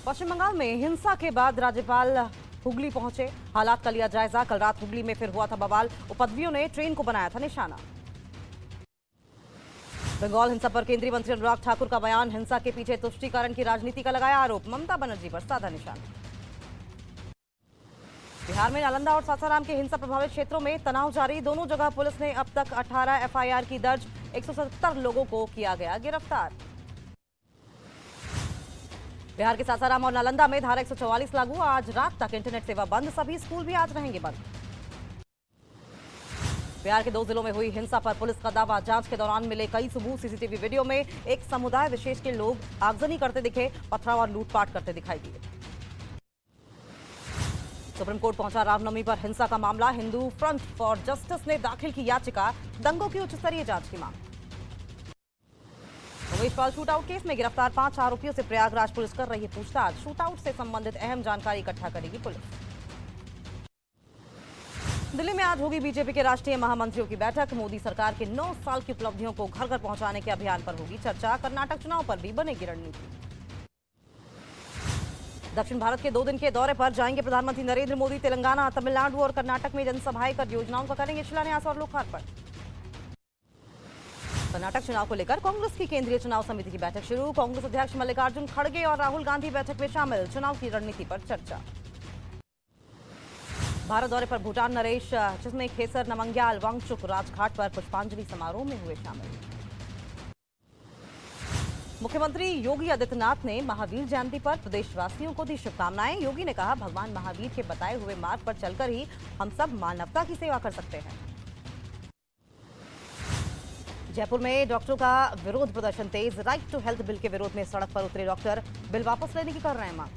पश्चिम बंगाल में हिंसा के बाद राज्यपाल हुगली पहुंचे, हालात का लिया जायजा। कल रात हुगली में फिर हुआ था बवाल। उपद्रवियों ने ट्रेन को बनाया था निशाना। बंगाल हिंसा पर केंद्रीय मंत्री अनुराग ठाकुर का बयान। हिंसा के पीछे तुष्टीकरण की राजनीति का लगाया आरोप। ममता बनर्जी पर साधा निशाना। बिहार में नालंदा और सासाराम के हिंसा प्रभावित क्षेत्रों में तनाव जारी। दोनों जगह पुलिस ने अब तक 18 एफआईआर की दर्ज, 170 लोगों को किया गया गिरफ्तार। बिहार के सासाराम और नालंदा में धारा 144 लागू। आज रात तक इंटरनेट सेवा बंद, सभी स्कूल भी आज रहेंगे बंद। बिहार के 2 जिलों में हुई हिंसा पर पुलिस का दावा, जांच के दौरान मिले कई सबूत। सीसीटीवी वीडियो में एक समुदाय विशेष के लोग आगजनी करते दिखे, पथराव और लूटपाट करते दिखाई दिए। सुप्रीम कोर्ट पहुंचा रामनवमी पर हिंसा का मामला। हिंदू फ्रंट फॉर जस्टिस ने दाखिल की याचिका, दंगों की उच्च स्तरीय जांच की मांग। उमेश पाल शूटआउट केस में गिरफ्तार 5 आरोपियों से प्रयागराज पुलिस कर रही पूछताछ। शूटआउट से संबंधित अहम जानकारी इकट्ठा करेगी पुलिस। दिल्ली में आज होगी बीजेपी के राष्ट्रीय महामंत्रियों की बैठक। मोदी सरकार के 9 साल की उपलब्धियों को घर घर पहुंचाने के अभियान पर होगी चर्चा। कर्नाटक चुनाव पर भी बनेगी रणनीति। दक्षिण भारत के 2 दिन के दौरे पर जाएंगे प्रधानमंत्री नरेंद्र मोदी। तेलंगाना, तमिलनाडु और कर्नाटक में जनसभाएं कर योजनाओं का करेंगे शिलान्यास और लोकार्पण। कर्नाटक चुनाव को लेकर कांग्रेस की केंद्रीय चुनाव समिति की बैठक शुरू। कांग्रेस अध्यक्ष मल्लिकार्जुन खड़गे और राहुल गांधी बैठक में शामिल। चुनाव की रणनीति पर चर्चा। भारत दौरे पर भूटान नरेश चिस्मे, खेसर, नमंग्याल, वांगचुक राजघाट पर पुष्पांजलि समारोह में हुए शामिल। मुख्यमंत्री योगी आदित्यनाथ ने महावीर जयंती पर प्रदेशवासियों को दी शुभकामनाएं। योगी ने कहा, भगवान महावीर के बताए हुए मार्ग पर चलकर ही हम सब मानवता की सेवा कर सकते हैं। जयपुर में डॉक्टरों का विरोध प्रदर्शन तेज। राइट टू हेल्थ बिल के विरोध में सड़क पर उतरे डॉक्टर। बिल वापस लेने की कर रहे हैं मांग।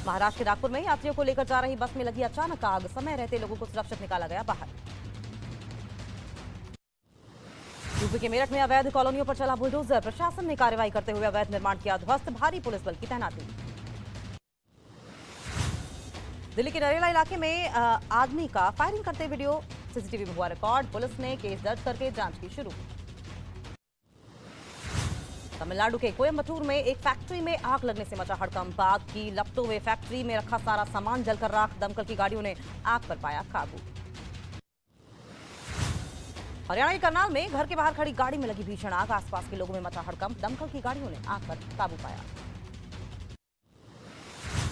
महाराष्ट्र के नागपुर में यात्रियों को लेकर जा रही बस में लगी अचानक आग। समय रहते लोगों को सुरक्षित निकाला गया बाहर। यूपी के मेरठ में अवैध कॉलोनियों पर चला बुलडोजर। प्रशासन ने कार्रवाई करते हुए अवैध निर्माण किया ध्वस्त। भारी पुलिस बल की तैनाती। दिल्ली के नरेला इलाके में आदमी का फायरिंग करते वीडियो सीसीटीवी में हुआ रिकॉर्ड। पुलिस ने केस दर्ज करके जांच की शुरू। तमिलनाडु के कोयम्बटूर में एक फैक्ट्री में आग लगने से मचा हड़कंप। आग की लपटों में फैक्ट्री में रखा सारा सामान जलकर राख। दमकल की गाड़ियों ने आग पर पाया काबू। हरियाणा के करनाल में घर के बाहर खड़ी गाड़ी में लगी भीषण आग। आसपास के लोगों में मचा हड़कंप। दमकल की गाड़ियों ने आग पर काबू पाया।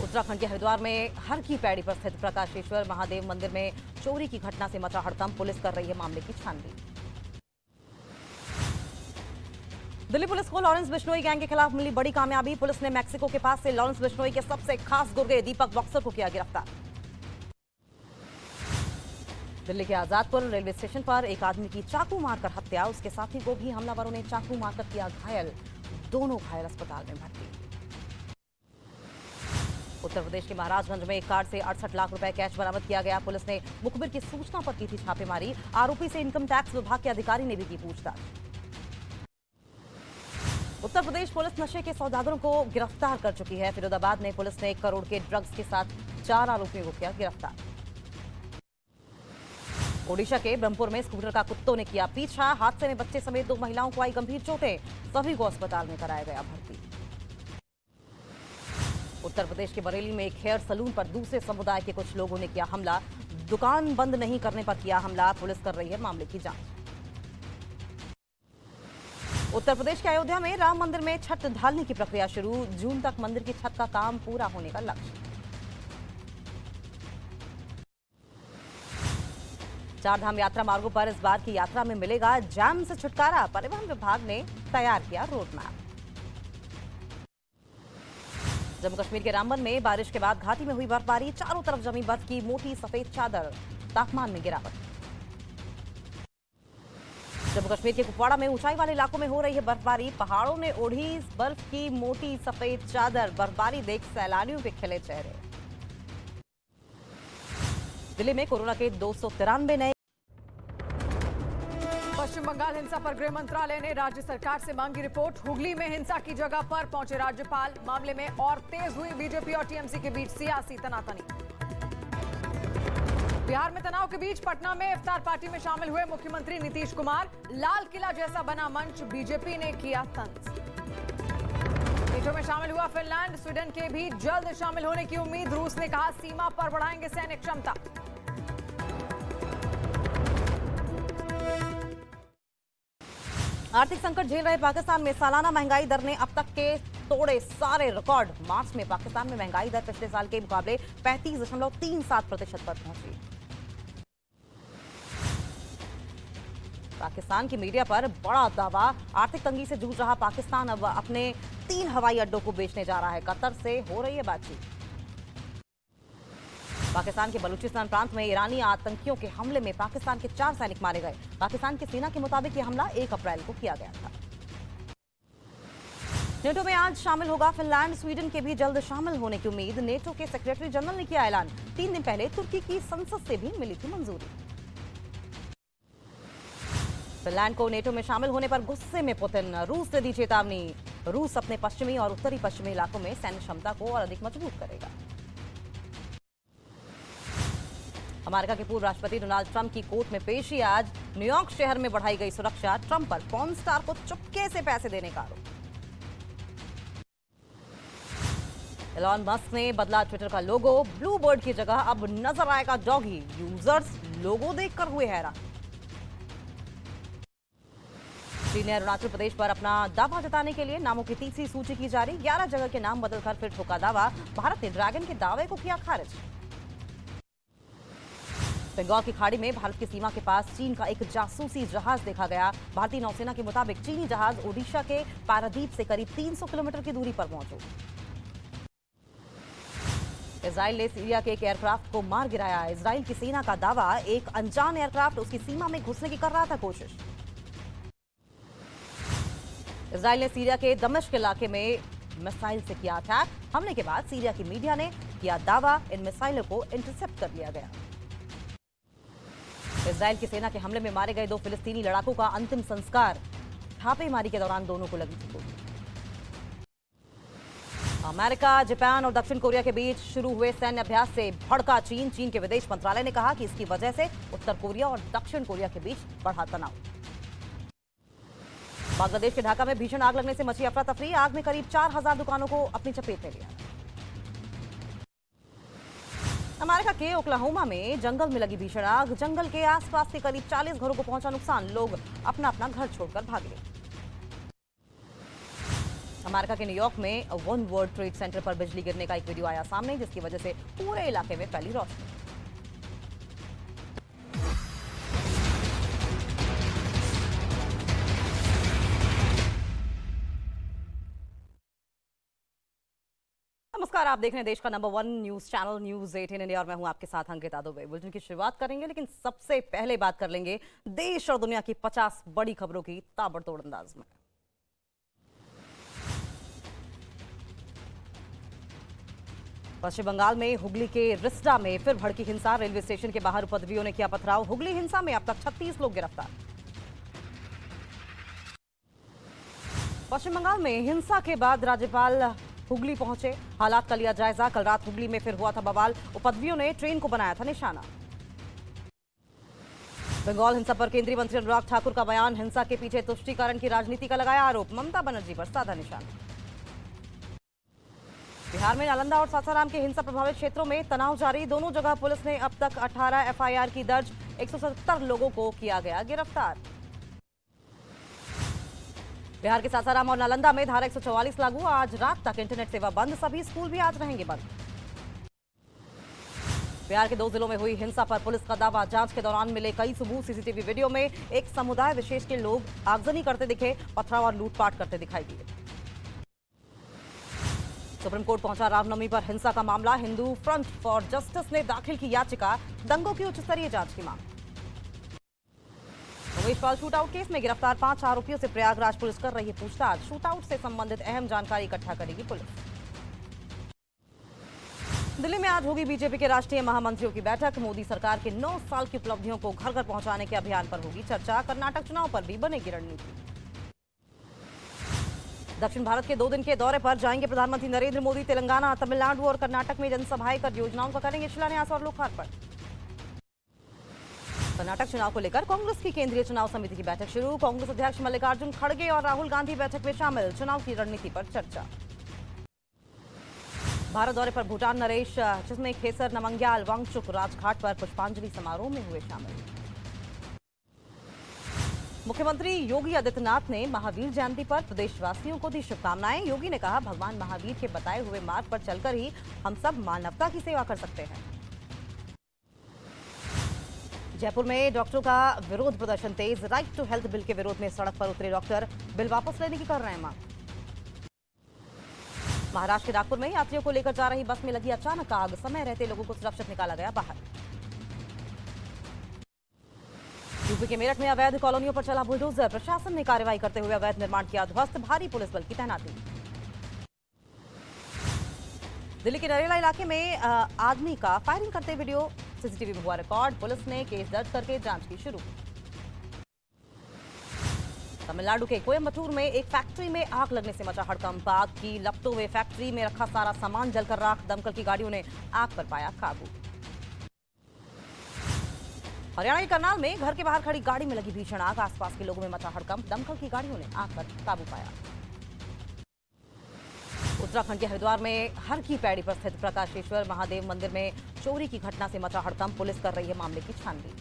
उत्तराखंड के हरिद्वार में हर की पैड़ी पर स्थित प्रकाशेश्वर महादेव मंदिर में चोरी की घटना से मचा हड़कंप। पुलिस कर रही है मामले की छानबीन। दिल्ली पुलिस को लॉरेंस बिश्नोई गैंग के खिलाफ मिली बड़ी कामयाबी। पुलिस ने मैक्सिको के पास से लॉरेंस बिश्नोई के सबसे खास गुर्गे दीपक बॉक्सर को किया गिरफ्तार। दिल्ली के आजादपुर रेलवे स्टेशन पर एक आदमी की चाकू मारकर हत्या। उसके साथी को भी हमलावरों ने चाकू मारकर किया घायल। दोनों घायल अस्पताल में भर्ती। उत्तर प्रदेश के महाराजगंज में एक कार से 68 लाख रुपए कैश बरामद किया गया। पुलिस ने मुखबिर की सूचना पर की थी छापेमारी। आरोपी से इनकम टैक्स विभाग के अधिकारी ने भी की पूछताछ। उत्तर प्रदेश पुलिस नशे के सौदागरों को गिरफ्तार कर चुकी है। फिरोजाबाद में पुलिस ने 1 करोड़ के ड्रग्स के साथ 4 आरोपियों को किया गिरफ्तार। ओडिशा के ब्रह्मपुर में स्कूटर का कुत्तों ने किया पीछा। हादसे में बच्चे समेत 2 महिलाओं को आई गंभीर चोटें। सभी को अस्पताल में कराया गया भर्ती। उत्तर प्रदेश के बरेली में एक हेयर सलून पर दूसरे समुदाय के कुछ लोगों ने किया हमला। दुकान बंद नहीं करने पर किया हमला। पुलिस कर रही है मामले की जांच। उत्तर प्रदेश के अयोध्या में राम मंदिर में छत ढालने की प्रक्रिया शुरू। जून तक मंदिर की छत का काम पूरा होने का लक्ष्य। 4 धाम यात्रा मार्गों पर इस बार की यात्रा में मिलेगा जाम से छुटकारा। परिवहन विभाग ने तैयार किया रोड मैप। जम्मू कश्मीर के रामबन में बारिश के बाद घाटी में हुई बर्फबारी। चारों तरफ जमी बर्फ की मोटी सफेद चादर। तापमान में गिरावट। जम्मू कश्मीर के कुपवाड़ा में ऊंचाई वाले इलाकों में हो रही है बर्फबारी। पहाड़ों ने ओढ़ी बर्फ की मोटी सफेद चादर। बर्फबारी देख सैलानियों के खिले चेहरे। दिल्ली में कोरोना के 293 नए। पश्चिम बंगाल हिंसा पर गृह मंत्रालय ने राज्य सरकार से मांगी रिपोर्ट। हुगली में हिंसा की जगह पर पहुंचे राज्यपाल। मामले में और तेज हुई बीजेपी और टीएमसी के बीच सियासी तनातनी। बिहार में तनाव के बीच पटना में इफ्तार पार्टी में शामिल हुए मुख्यमंत्री नीतीश कुमार। लाल किला जैसा बना मंच। बीजेपी ने किया तंज। नीटो में शामिल हुआ फिनलैंड। स्वीडन के भी जल्द शामिल होने की उम्मीद। रूस ने कहा सीमा पर बढ़ाएंगे सैन्य क्षमता। आर्थिक संकट झेल रहे पाकिस्तान में सालाना महंगाई दर ने अब तक के तोड़े सारे रिकॉर्ड। मार्च में पाकिस्तान में महंगाई दर पिछले साल के मुकाबले 35.37% पर पहुंची। पाकिस्तान की मीडिया पर बड़ा दावा, आर्थिक तंगी से जूझ रहा पाकिस्तान अब अपने 3 हवाई अड्डों को बेचने जा रहा है। कतर से हो रही है बातचीत। पाकिस्तान के बलूचिस्तान प्रांत में ईरानी आतंकियों के हमले में पाकिस्तान के 4 सैनिक मारे गए। पाकिस्तान की सेना के मुताबिक यह हमला 1 अप्रैल को किया गया था। नेटो में आज शामिल होगा फिनलैंड। स्वीडन के भी जल्द शामिल होने की उम्मीद। नेटो के सेक्रेटरी जनरल ने किया ऐलान। 3 दिन पहले तुर्की की संसद से भी मिली थी मंजूरी। फिनलैंड को नेटो में शामिल होने पर गुस्से में पुतिन। रूस ने दी चेतावनी। रूस अपने पश्चिमी और उत्तरी पश्चिमी इलाकों में सैन्य क्षमता को और अधिक मजबूत करेगा। अमेरिका के पूर्व राष्ट्रपति डोनाल्ड ट्रंप की कोर्ट में पेशी आज। न्यूयॉर्क शहर में बढ़ाई गई सुरक्षा। ट्रंप पर पॉर्न स्टार को चुपके से पैसे देने का आरोप। एलॉन मस्क ने बदला ट्विटर का लोगो। ब्लू बर्ड की जगह अब नजर आएगा डॉगी। यूजर्स लोगो देखकर हुए हैरान। चीन ने अरुणाचल प्रदेश पर अपना दावा जताने के लिए नामों की तीसरी सूची की जारी। 11 जगह के नाम बदलकर फिर ठोका दावा। भारत ने ड्रैगन के दावे को किया खारिज। बंगाल की खाड़ी में भारत की सीमा के पास चीन का एक जासूसी जहाज देखा गया। भारतीय नौसेना के मुताबिक चीनी जहाज ओडिशा के पारादीप से करीब 300 किलोमीटर की दूरी पर मौजूद। इजराइल ने सीरिया के एक एयरक्राफ्ट को मार गिराया। इजराइल की सेना का दावा, एक अनजान एयरक्राफ्ट उसकी सीमा में घुसने की कर रहा था कोशिश। इजराइल ने सीरिया के दमिश्क इलाके में मिसाइल से किया अटैक। हमले के बाद सीरिया की मीडिया ने किया दावा, इन मिसाइलों को इंटरसेप्ट कर लिया गया। इजराइल की सेना के हमले में मारे गए 2 फिलिस्तीनी लड़ाकों का अंतिम संस्कार। छापेमारी के दौरान दोनों को लगी थी गोली। अमेरिका, जापान और दक्षिण कोरिया के बीच शुरू हुए सैन्य अभ्यास से भड़का चीन। चीन के विदेश मंत्रालय ने कहा कि इसकी वजह से उत्तर कोरिया और दक्षिण कोरिया के बीच बढ़ा तनाव। बांग्लादेश के ढाका में भीषण आग लगने से मची अफरा तफरी। आग में करीब 4000 दुकानों को अपनी चपेट में लिया। अमेरिका के ओक्लाहोमा में जंगल में लगी भीषण आग। जंगल के आसपास के करीब 40 घरों को पहुंचा नुकसान। लोग अपना अपना घर छोड़कर भाग गए। अमेरिका के न्यूयॉर्क में वन वर्ल्ड ट्रेड सेंटर पर बिजली गिरने का एक वीडियो आया सामने, जिसकी वजह से पूरे इलाके में फैली रोशनी। नमस्कार, आप देख रहे हैं देश का number 1 news channel news 18 India और मैं हूं आपके साथ अंकिता दुबे। बुलेटिन की शुरुआत करेंगे, लेकिन सबसे पहले बात कर लेंगे देश और दुनिया की 50 बड़ी खबरों की ताबड़तोड़ अंदाज में। पश्चिम बंगाल में हुगली के रिस्डा में फिर भड़की हिंसा। रेलवे स्टेशन के बाहर उपद्रवियों ने किया पथराव। हुगली हिंसा में अब तक 36 लोग गिरफ्तार। पश्चिम बंगाल में हिंसा के बाद राज्यपाल हुगली पहुंचे। हालात का लिया जायजा। कल रात हुगली में फिर हुआ था बवाल। उपद्रवियों ने ट्रेन को बनाया था निशाना। बंगाल हिंसा पर केंद्रीय मंत्री अनुराग ठाकुर का बयान। हिंसा के पीछे तुष्टीकरण की राजनीति का लगाया आरोप। ममता बनर्जी पर साधा निशाना। बिहार में नालंदा और सासाराम के हिंसा प्रभावित क्षेत्रों में तनाव जारी। दोनों जगह पुलिस ने अब तक 18 एफआईआर की दर्ज। 170 लोगों को किया गया गिरफ्तार। बिहार के सासाराम और नालंदा में धारा 144 लागू। आज रात तक इंटरनेट सेवा बंद। सभी स्कूल भी आज रहेंगे बंद। बिहार के 2 जिलों में हुई हिंसा पर पुलिस का दावा। जांच के दौरान मिले कई सबूत। सीसीटीवी वीडियो में एक समुदाय विशेष के लोग आगजनी करते दिखे, पथराव और लूटपाट करते दिखाई दिए। सुप्रीम कोर्ट पहुंचा रामनवमी पर हिंसा का मामला। हिंदू फ्रंट फॉर जस्टिस ने दाखिल की याचिका। दंगों की उच्च स्तरीय जांच की मांग। उमेश पाल शूटआउट केस में गिरफ्तार 5 आरोपियों से प्रयागराज पुलिस कर रही पूछताछ। शूटआउट से संबंधित अहम जानकारी इकट्ठा करेगी पुलिस। दिल्ली में आज होगी बीजेपी के राष्ट्रीय महामंत्रियों की बैठक। मोदी सरकार के 9 साल की उपलब्धियों को घर घर पहुंचाने के अभियान पर होगी चर्चा। कर्नाटक चुनाव पर भी बनेगी रणनीति। दक्षिण भारत के 2 दिन के दौरे पर जाएंगे प्रधानमंत्री नरेंद्र मोदी। तेलंगाना, तमिलनाडु और कर्नाटक में जनसभाएं कर योजनाओं का करेंगे शिलान्यास और लोकार्पण। कर्नाटक चुनाव को लेकर कांग्रेस की केंद्रीय चुनाव समिति की बैठक शुरू। कांग्रेस अध्यक्ष मल्लिकार्जुन खड़गे और राहुल गांधी बैठक में शामिल। चुनाव की रणनीति पर चर्चा। भारत दौरे पर भूटान नरेश चिस्मे खेसर नमंग्याल वांगचुक राजघाट पर पुष्पांजलि समारोह में हुए शामिल। मुख्यमंत्री योगी आदित्यनाथ ने महावीर जयंती पर प्रदेशवासियों को दी शुभकामनाएं। योगी ने कहा, भगवान महावीर के बताए हुए मार्ग पर चलकर ही हम सब मानवता की सेवा कर सकते हैं। जयपुर में डॉक्टरों का विरोध प्रदर्शन तेज। राइट टू हेल्थ बिल के विरोध में सड़क पर उतरे डॉक्टर। बिल वापस लेने की कर रहे हैं मांग। महाराष्ट्र के नागपुर में यात्रियों को लेकर जा रही बस में लगी अचानक आग। समय रहते लोगों को सुरक्षित निकाला गया बाहर। यूपी के मेरठ में अवैध कॉलोनियों पर चला बुलडोजर। प्रशासन ने कार्रवाई करते हुए अवैध निर्माण किया ध्वस्त। भारी पुलिस बल की तैनाती। दिल्ली के नरेला इलाके में आदमी का फायरिंग करते वीडियो सीसीटीवी में हुआ रिकॉर्ड। पुलिस ने केस दर्ज करके जांच की शुरू। तमिलनाडु के कोयम्बटूर में एक फैक्ट्री में आग लगने से मचा हड़कंप। आग की लपटों में फैक्ट्री में रखा सारा सामान जलकर राख। दमकल की गाड़ियों ने आग पर पाया काबू। हरियाणा के करनाल में घर के बाहर खड़ी गाड़ी में लगी भीषण आग। आसपास के लोगों में मचा हड़कंप। दमकल की गाड़ियों ने आग पर काबू पाया। उत्तराखंड के हरिद्वार में हर की पैड़ी पर स्थित प्रकाशेश्वर महादेव मंदिर में चोरी की घटना से मचा हड़कंप। पुलिस कर रही है मामले की छानबीन।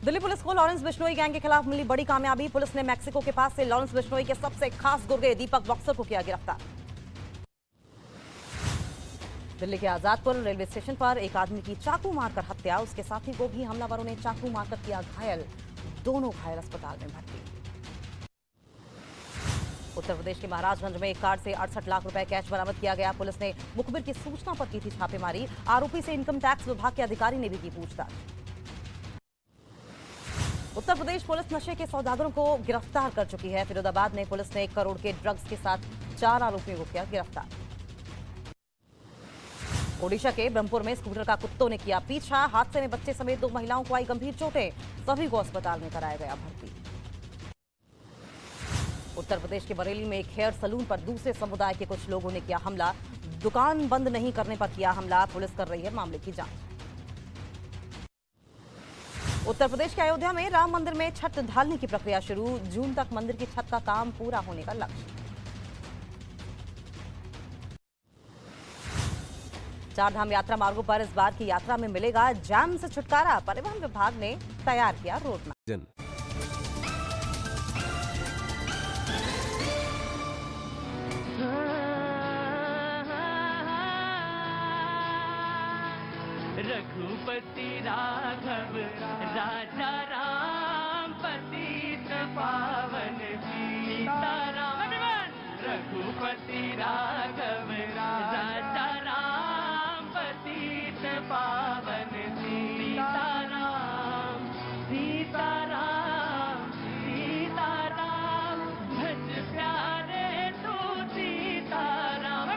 दिल्ली पुलिस को लॉरेंस बिश्नोई गैंग के खिलाफ मिली बड़ी कामयाबी। पुलिस ने मैक्सिको के पास से लॉरेंस बिश्नोई के सबसे खास गुर्गे दीपक बॉक्सर को किया गिरफ्तार। दिल्ली के आजादपुर रेलवे स्टेशन पर एक आदमी की चाकू मारकर हत्या। उसके साथी को भी हमलावरों ने चाकू मारकर किया घायल। दोनों घायल अस्पताल में भर्ती। उत्तर प्रदेश के महाराजगंज में एक कार से 68 लाख रुपए कैश बरामद किया गया। पुलिस ने मुखबिर की सूचना पर की थी छापेमारी। आरोपी से इनकम टैक्स विभाग के अधिकारी ने भी की पूछताछ। उत्तर प्रदेश पुलिस नशे के सौदागरों को गिरफ्तार कर चुकी है। फिरोजाबाद में पुलिस ने 1 करोड़ के ड्रग्स के साथ 4 आरोपियों को किया गिरफ्तार। ओडिशा के ब्रह्मपुर में स्कूटर का कुत्तों ने किया पीछा। हादसे में बच्चे समेत 2 महिलाओं को आई गंभीर चोटें। सभी को अस्पताल में कराया गया भर्ती। उत्तर प्रदेश के बरेली में एक हेयर सलून पर दूसरे समुदाय के कुछ लोगों ने किया हमला। दुकान बंद नहीं करने पर किया हमला। पुलिस कर रही है मामले की जांच। उत्तर प्रदेश के अयोध्या में राम मंदिर में छत ढालने की प्रक्रिया शुरू। जून तक मंदिर की छत का काम पूरा होने का लक्ष्य। 4 धाम यात्रा मार्गों पर इस बार की यात्रा में मिलेगा जाम से छुटकारा। परिवहन विभाग ने तैयार किया रोड मैप। रघुपति राघव राजा राम पतित पावन सीताराम। रघुपति राघव राजा राम पतित पावन सीताराम। सीताराम सीताराम भज प्यारे तू सीताराम।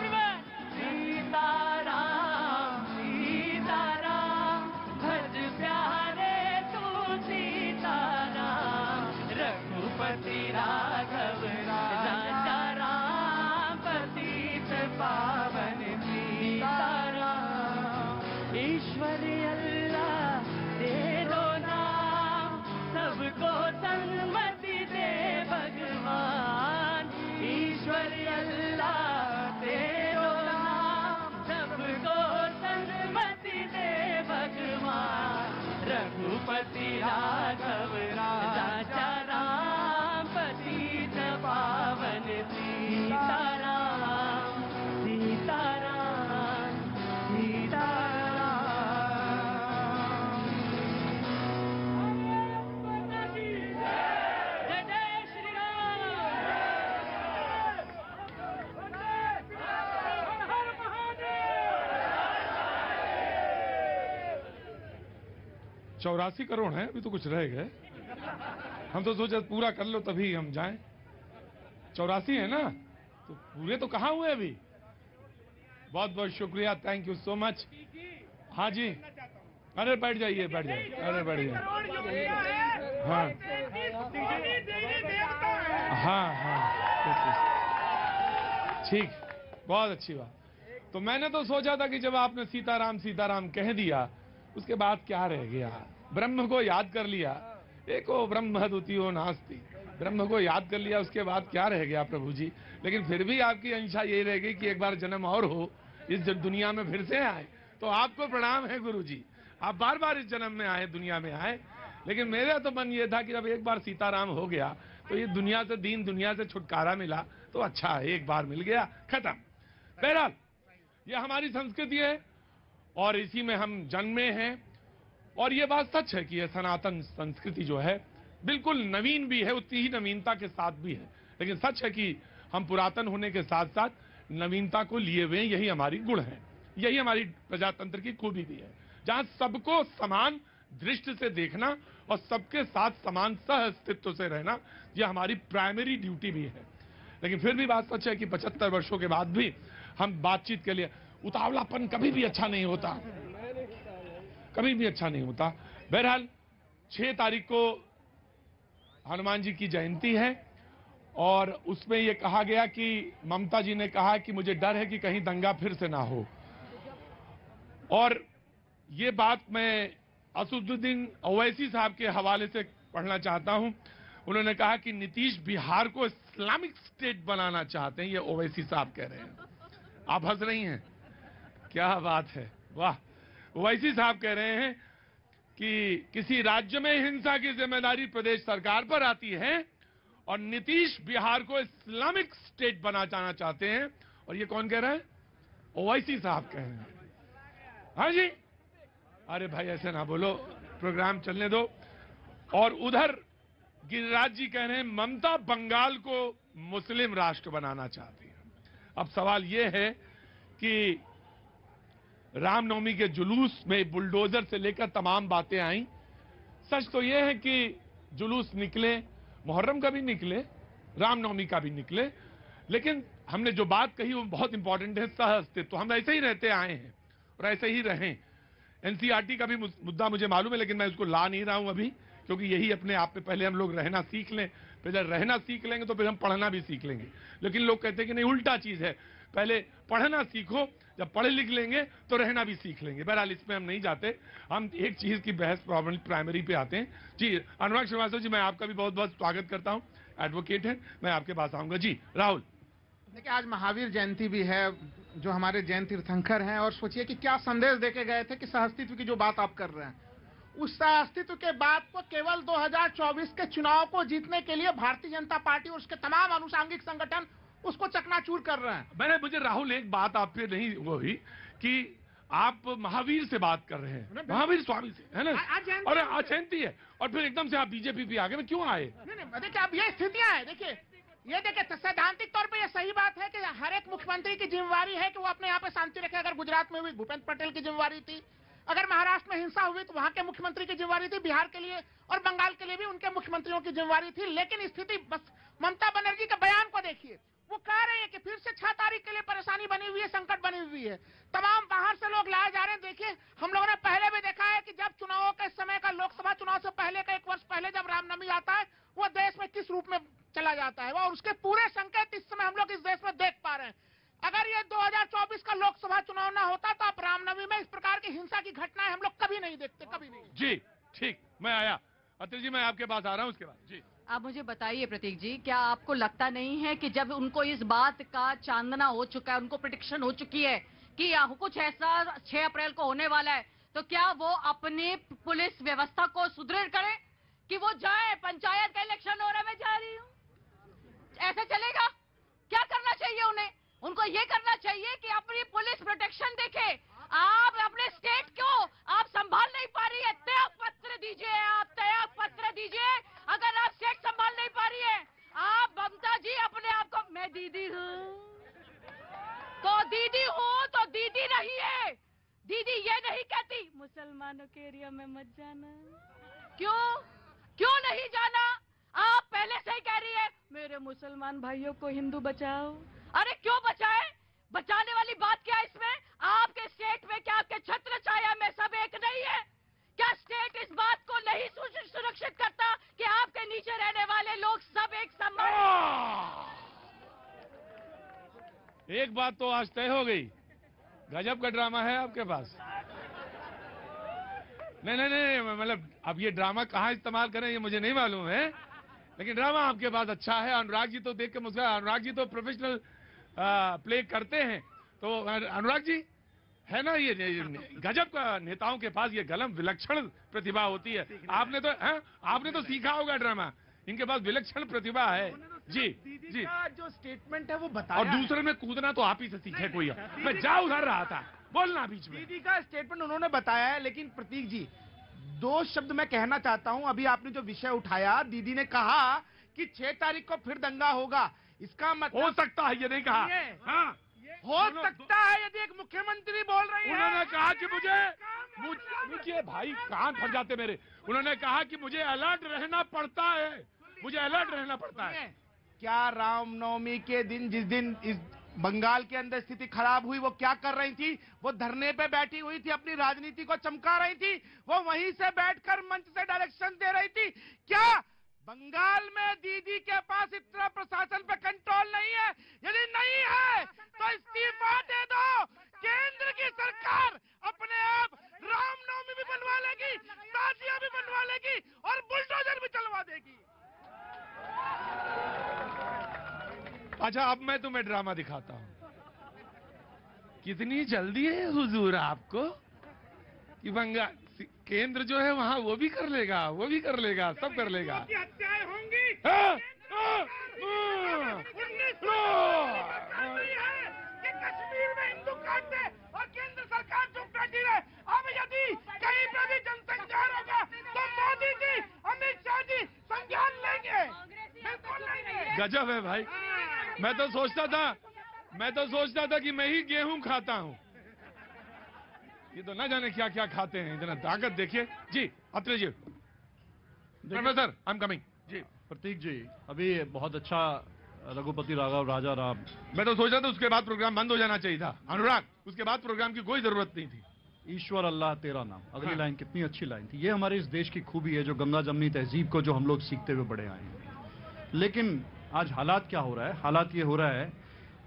सीताराम सीताराम भज प्यारे तू सीताराम। रघुपति राघव राजा राम पतित पावन सीताराम। ईश्वर अल्लाह तेरो नाम सबको सन्मति दे भगवान। ईश्वर अल्लाह तेरो नाम सबको सन्मति दे भगवान। रघुपति राघव राजा राम पतित पावन सीताराम। सीताराम सीताराम। जय जय श्री राम। चौरासी करोड़ है, अभी तो कुछ रह गए। हम तो सोचा पूरा कर लो तभी हम जाएं। 84 है ना, तो पूरे तो कहाँ हुए अभी। बहुत बहुत शुक्रिया, थैंक यू सो मच। हाँ जी, अरे बैठ जाइए बैठ जाइए, अरे बैठ जाइए। हाँ हाँ हाँ ठीक, बहुत अच्छी बात। तो मैंने तो सोचा था कि जब आपने सीताराम सीताराम कह दिया उसके बाद क्या रह गया। ब्रह्म को याद कर लिया, एको ब्रह्म द्वितीयो नास्ति। ब्रह्म को याद कर लिया, उसके बाद क्या रह गया प्रभु जी। लेकिन फिर भी आपकी अंशा यही रह गई कि एक बार जन्म और हो, इस दुनिया में फिर से आए। तो आपको प्रणाम है गुरु जी, आप बार बार इस जन्म में आए, दुनिया में आए। लेकिन मेरा तो मन ये था कि जब एक बार सीताराम हो गया तो ये दुनिया से दुनिया से छुटकारा मिला तो अच्छा है, एक बार मिल गया, खत्म। बहरहाल ये हमारी संस्कृति है और इसी में हम जन्मे हैं और ये बात सच है कि ये सनातन संस्कृति जो है बिल्कुल नवीन भी है, उतनी ही नवीनता के साथ भी है। लेकिन सच है कि हम पुरातन होने के साथ साथ नवीनता को लिए हुए, यही हमारी गुण है, यही हमारी प्रजातंत्र की खूबी भी है, जहां सबको समान दृष्टि से देखना और सबके साथ समान सह अस्तित्व से रहना, यह हमारी प्राइमरी ड्यूटी भी है। लेकिन फिर भी बात सच है कि 75 वर्षों के बाद भी हम बातचीत के लिए, उतावलापन कभी भी अच्छा नहीं होता, कभी भी अच्छा नहीं होता। बहरहाल 6 तारीख को हनुमान जी की जयंती है और उसमें यह कहा गया कि ममता जी ने कहा कि मुझे डर है कि कहीं दंगा फिर से ना हो। और ये बात मैं असदुद्दीन ओवैसी साहब के हवाले से पढ़ना चाहता हूं। उन्होंने कहा कि नीतीश बिहार को इस्लामिक स्टेट बनाना चाहते हैं, ये ओवैसी साहब कह रहे हैं। आप हंस रही हैं, क्या बात है, वाह। ओवैसी साहब कह रहे हैं कि किसी राज्य में हिंसा की जिम्मेदारी प्रदेश सरकार पर आती है और नीतीश बिहार को इस्लामिक स्टेट बनाना चाहते हैं। और ये कौन कह रहा है? ओवैसी साहब कह रहे हैं। हाँ जी, अरे भाई ऐसे ना बोलो, प्रोग्राम चलने दो। और उधर गिरिराज जी कह रहे हैं ममता बंगाल को मुस्लिम राष्ट्र बनाना चाहती है। अब सवाल यह है कि रामनवमी के जुलूस में बुलडोजर से लेकर तमाम बातें आई। सच तो यह है कि जुलूस निकले, मुहर्रम का भी निकले, रामनवमी का भी निकले, लेकिन हमने जो बात कही वो बहुत इंपॉर्टेंट है, सह अस्तित्व। हम ऐसे ही रहते आए हैं और ऐसे ही रहें। एनसीईआरटी का भी मुद्दा मुझे मालूम है, लेकिन मैं उसको ला नहीं रहा हूं अभी, क्योंकि यही अपने आप में पहले हम लोग रहना सीख लें। पहले रहना सीख लेंगे तो फिर हम पढ़ना भी सीख लेंगे। लेकिन लोग कहते हैं कि नहीं, उल्टा चीज है, पहले पढ़ना सीखो, जब पढ़ लिख लेंगे तो रहना भी सीख लेंगे। बहरहाल इसमें हम नहीं जाते, हम एक चीज की बहस प्राइमरी पे आते हैं। जी अनुराग श्रीवास्तव जी, मैं आपका भी बहुत बहुत स्वागत करता हूं, एडवोकेट हैं, मैं आपके पास आऊंगा। जी राहुल। देखिए, आज महावीर जयंती भी है, जो हमारे जैन तीर्थंकर हैं, और सोचिए कि क्या संदेश देके गए थे कि सहअस्तित्व की जो बात आप कर रहे हैं, उस सहअस्तित्व के बात को केवल 2024 के चुनाव को जीतने के लिए भारतीय जनता पार्टी और उसके तमाम अनुषांगिक संगठन उसको चकनाचूर कर रहे हैं। मुझे राहुल एक बात आप पे नहीं हुई कि आप महावीर से बात कर रहे हैं, महावीर स्वामी से, है ना? और आज जयंती है और फिर एकदम से आप बीजेपी पे आगे में क्यों आए? नहीं, देखिए अब ये स्थितियां हैं। देखिए सैद्धांतिक तौर पे ये सही बात है कि हर एक मुख्यमंत्री की जिम्मेवारी है कि वो अपने यहाँ पे शांति रखे। अगर गुजरात में हुई, भूपेंद्र पटेल की जिम्मेवारी थी। अगर महाराष्ट्र में हिंसा हुई तो वहां के मुख्यमंत्री की जिम्मेवारी थी। बिहार के लिए और बंगाल के लिए भी उनके मुख्यमंत्रियों की जिम्मेवारी थी। लेकिन स्थिति बस ममता बनर्जी के बयान को देखिए, वो कह रहे हैं कि फिर से 6 तारीख के लिए परेशानी बनी हुई है, संकट बनी हुई है, तमाम बाहर से लोग लाए जा रहे हैं। देखिए, हम लोगों ने पहले भी देखा है कि जब चुनावों के समय का, लोकसभा चुनाव से पहले का 1 वर्ष पहले जब रामनवमी आता है, वो देश में किस रूप में चला जाता है, और उसके पूरे संकेत इस समय हम लोग इस देश में देख पा रहे हैं। अगर ये 2024 का लोकसभा चुनाव ना होता तो आप रामनवमी में इस प्रकार की हिंसा की घटनाएं हम लोग कभी नहीं देखते, कभी नहीं। जी ठीक, मैं आया। अत्रि जी, मैं आपके पास आ रहा हूं उसके बाद। जी आप मुझे बताइए प्रतीक जी, क्या आपको लगता नहीं है कि जब उनको इस बात का चांदना हो चुका है, उनको प्रेडिक्शन हो चुकी है कि कुछ ऐसा 6 अप्रैल को होने वाला है, तो क्या वो अपनी पुलिस व्यवस्था को सुदृढ़ करें कि वो जाए? पंचायत का इलेक्शन हो रहा है, मैं जा रही हूँ, ऐसे चलेगा? क्या करना चाहिए उन्हें? उनको ये करना चाहिए कि अपनी पुलिस प्रोटेक्शन देखे। आप अपने स्टेट को आप संभाल नहीं पा रही है, त्याग पत्र दीजिए, आप त्याग पत्र दीजिए। अगर आप स्टेट संभाल नहीं पा रही है, आप ममता जी अपने आप को, मैं दीदी हूँ तो दीदी हूँ तो दीदी नहीं है। दीदी ये नहीं कहती मुसलमानों के एरिया में मत जाना। क्यों नहीं जाना? आप पहले से ही कह रही है मेरे मुसलमान भाइयों को हिंदू बचाओ। अरे क्यों बचाए? बचाने वाली बात क्या है इसमें? आपके स्टेट में क्या आपके छत्र छाया में सब एक नहीं है? क्या स्टेट इस बात को नहीं सुरक्षित करता कि आपके नीचे रहने वाले लोग सब एक समान? एक बात तो आज तय हो गई, गजब का ड्रामा है आपके पास। नहीं, मतलब अब ये ड्रामा कहाँ इस्तेमाल करें ये मुझे नहीं मालूम है, लेकिन ड्रामा आपके पास अच्छा है। अनुराग जी तो देख के मुझे, अनुराग जी तो प्रोफेशनल प्ले करते हैं। तो अनुराग जी है ना, ये गजब का नेताओं के पास ये गलम विलक्षण प्रतिभा होती है। आपने तो सीखा होगा ड्रामा, इनके पास विलक्षण प्रतिभा है। जी जी, जो स्टेटमेंट है वो बताया। और दूसरे में कूदना तो आप ही से सीखे कोई। मैं जा उधर रहा था, बोलना बीच में। दीदी का स्टेटमेंट उन्होंने बताया है, लेकिन प्रतीक जी 2 शब्द मैं कहना चाहता हूं। अभी आपने जो विषय उठाया, दीदी ने कहा कि 6 तारीख को फिर दंगा होगा, इसका मतलब हो सकता है, ये नहीं कहा। हाँ, हो सकता है यदि एक मुख्यमंत्री बोल रही है। उन्होंने कहा कि मुझे भाई कान फट जाते मेरे। उन्होंने कहा कि मुझे अलर्ट रहना पड़ता है, मुझे अलर्ट रहना पड़ता है। क्या रामनवमी के दिन, जिस दिन इस बंगाल के अंदर स्थिति खराब हुई, वो क्या कर रही थी? वो धरने पे बैठी हुई थी, अपनी राजनीति को चमका रही थी। वो वहीं से बैठकर मंच से डायरेक्शन दे रही थी। क्या बंगाल में दीदी के पास इतना प्रशासन पे कंट्रोल नहीं है? यदि नहीं है तो इस्तीफा दे दो। केंद्र की सरकार अपने आप रामनवमी भी बनवा लेगी, शादियां भी बनवा लेगी और बुलडोजर भी चलवा देगी। अच्छा, अब मैं तुम्हें ड्रामा दिखाता हूं। कितनी जल्दी है हुजूर आपको कि बंगाल केंद्र जो है वहां वो भी कर लेगा, वो भी कर लेगा, सब कर लेगा। हत्याएं होंगी। कि कश्मीर में हिंदू काटते और केंद्र सरकार चुप बैठी रहे। अब यदि कहीं पे भी जनसंचार होगा तो मोदी जी, अमित शाह जी संज्ञान लेंगे, बिल्कुल लेंगे। गजब है भाई। मैं तो सोचता था कि मैं ही गेहूं खाता हूं। ये तो ना जाने क्या क्या खाते हैं, इतना ताकत देखिए। जी अत्रे जी, प्रोफेसर आई एम कमिंग। जी प्रतीक जी, अभी बहुत अच्छा रघुपति राघव राजा राम। मैं तो सोचा था उसके बाद प्रोग्राम बंद हो जाना चाहिए था। अनुराग, उसके बाद प्रोग्राम की कोई जरूरत नहीं थी। ईश्वर अल्लाह तेरा नाम, अगली लाइन कितनी अच्छी लाइन थी। ये हमारे इस देश की खूबी है, जो गंगा जमनी तहजीब को जो हम लोग सीखते हुए बड़े आए हैं। लेकिन आज हालात क्या हो रहा है? हालात ये हो रहा है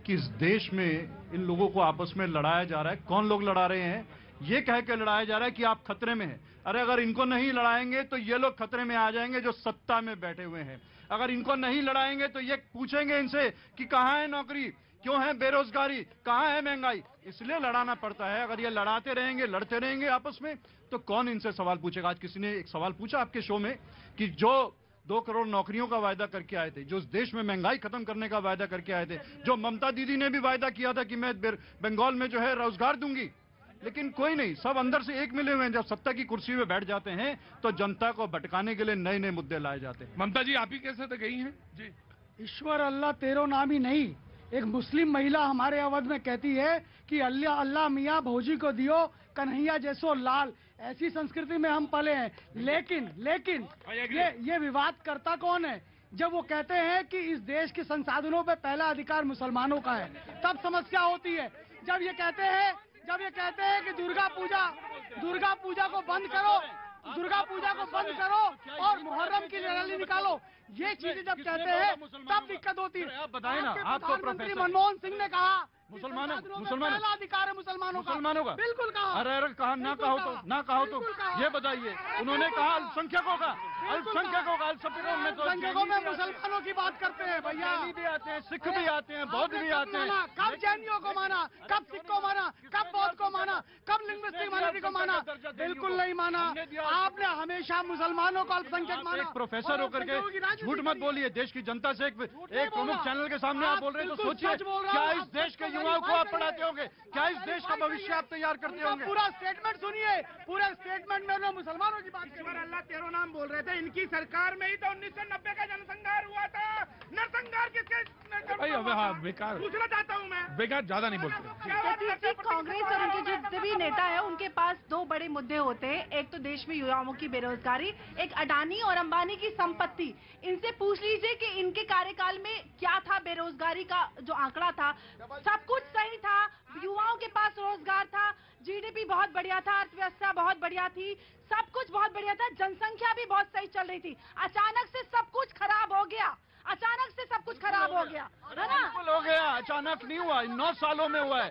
कि इस देश में इन लोगों को आपस में लड़ाया जा रहा है। कौन लोग लड़ा रहे हैं? ये कह के लड़ाया जा रहा है कि आप खतरे में हैं। अरे अगर इनको नहीं लड़ाएंगे तो ये लोग खतरे में आ जाएंगे जो सत्ता में बैठे हुए हैं। अगर इनको नहीं लड़ाएंगे तो ये पूछेंगे इनसे कि कहां है नौकरी, क्यों है बेरोजगारी, कहां है महंगाई। इसलिए लड़ाना पड़ता है। अगर ये लड़ाते रहेंगे, लड़ते रहेंगे आपस में, तो कौन इनसे सवाल पूछेगा? आज किसी ने एक सवाल पूछा आपके शो में कि जो 2 करोड़ नौकरियों का वायदा करके आए थे, जो इस देश में महंगाई खत्म करने का वायदा करके आए थे, जो ममता दीदी ने भी वायदा किया था कि मैं बंगाल में जो है रोजगार दूंगी, लेकिन कोई नहीं, सब अंदर से एक मिले हुए हैं। जब सत्ता की कुर्सी पे बैठ जाते हैं तो जनता को भटकाने के लिए नए नए मुद्दे लाए जाते हैं। ममता जी, आप ही कैसे तो गई हैं? जी, ईश्वर अल्लाह तेरो नाम ही नहीं, एक मुस्लिम महिला हमारे अवध में कहती है कि अल्लाह अल्लाह मियाँ भौजी को दियो कन्हैया जैसो लाल। ऐसी संस्कृति में हम पले हैं। लेकिन ये विवाद करता कौन है? जब वो कहते हैं कि इस देश के संसाधनों पे पहला अधिकार मुसलमानों का है, तब समस्या होती है। जब ये कहते हैं कि दुर्गा पूजा को बंद करो और मुहर्रम की रैली निकालो, ये चीजें जब कहते हैं तब दिक्कत होती है। आप बताएं ना, आपको प्रधानमंत्री मनमोहन सिंह ने कहा मुसलमानों पहला अधिकार है मुसलमानों का। बिल्कुल कहा। अरे कहा ना कहो तो ये बताइए। उन्होंने कहा अल्पसंख्यकों का अल्पसंख्यकों में मुसलमानों की बात करते हैं भैया। भी आते हैं, सिख भी आते हैं, बौद्ध भी आते हैं। कब जैनियों को माना, कब सिख को माना, कब बौद्ध को माना, कब लिंग्विस्टिक माइनॉरिटी को माना? बिल्कुल नहीं माना। आपने हमेशा मुसलमानों को अल्पसंख्यक माना। प्रोफेसर होकर के झूठ मत बोलिए। देश की जनता से एक प्रमुख चैनल के सामने आप बोल रहे हैं तो सोचिए, क्या इस देश के युवाओं को आप पढ़ाते होंगे? क्या इस देश का भविष्य आप तैयार करते होंगे? पूरा स्टेटमेंट सुनिए। पूरे स्टेटमेंट में उन्होंने मुसलमानों की बात की। अल्लाह तेरो नाम बोल रहे थे। इनकी सरकार में ही तो 1990 का जनसंहार हुआ था। नरसंहार किसके? बेकार पूछना चाहता हूँ मैं। बेकार ज्यादा नहीं बोलते। कांग्रेस और उनके जितने भी नेता है, उनके पास 2 बड़े मुद्दे होते हैं। एक तो देश में युवाओं की बेरोजगारी, एक अडानी और अंबानी की संपत्ति। इनसे पूछ लीजिए कि इनके कार्यकाल में क्या था बेरोजगारी का जो आंकड़ा था। सब कुछ सही था, युवाओं के पास रोजगार था, जीडीपी बहुत बढ़िया था, अर्थव्यवस्था बहुत बढ़िया थी, सब कुछ बहुत बढ़िया था, जनसंख्या भी बहुत सही चल रही थी। अचानक से सब कुछ खराब हो गया। है ना? बिल्कुल हो गया। अचानक नहीं हुआ, 9 सालों में हुआ है।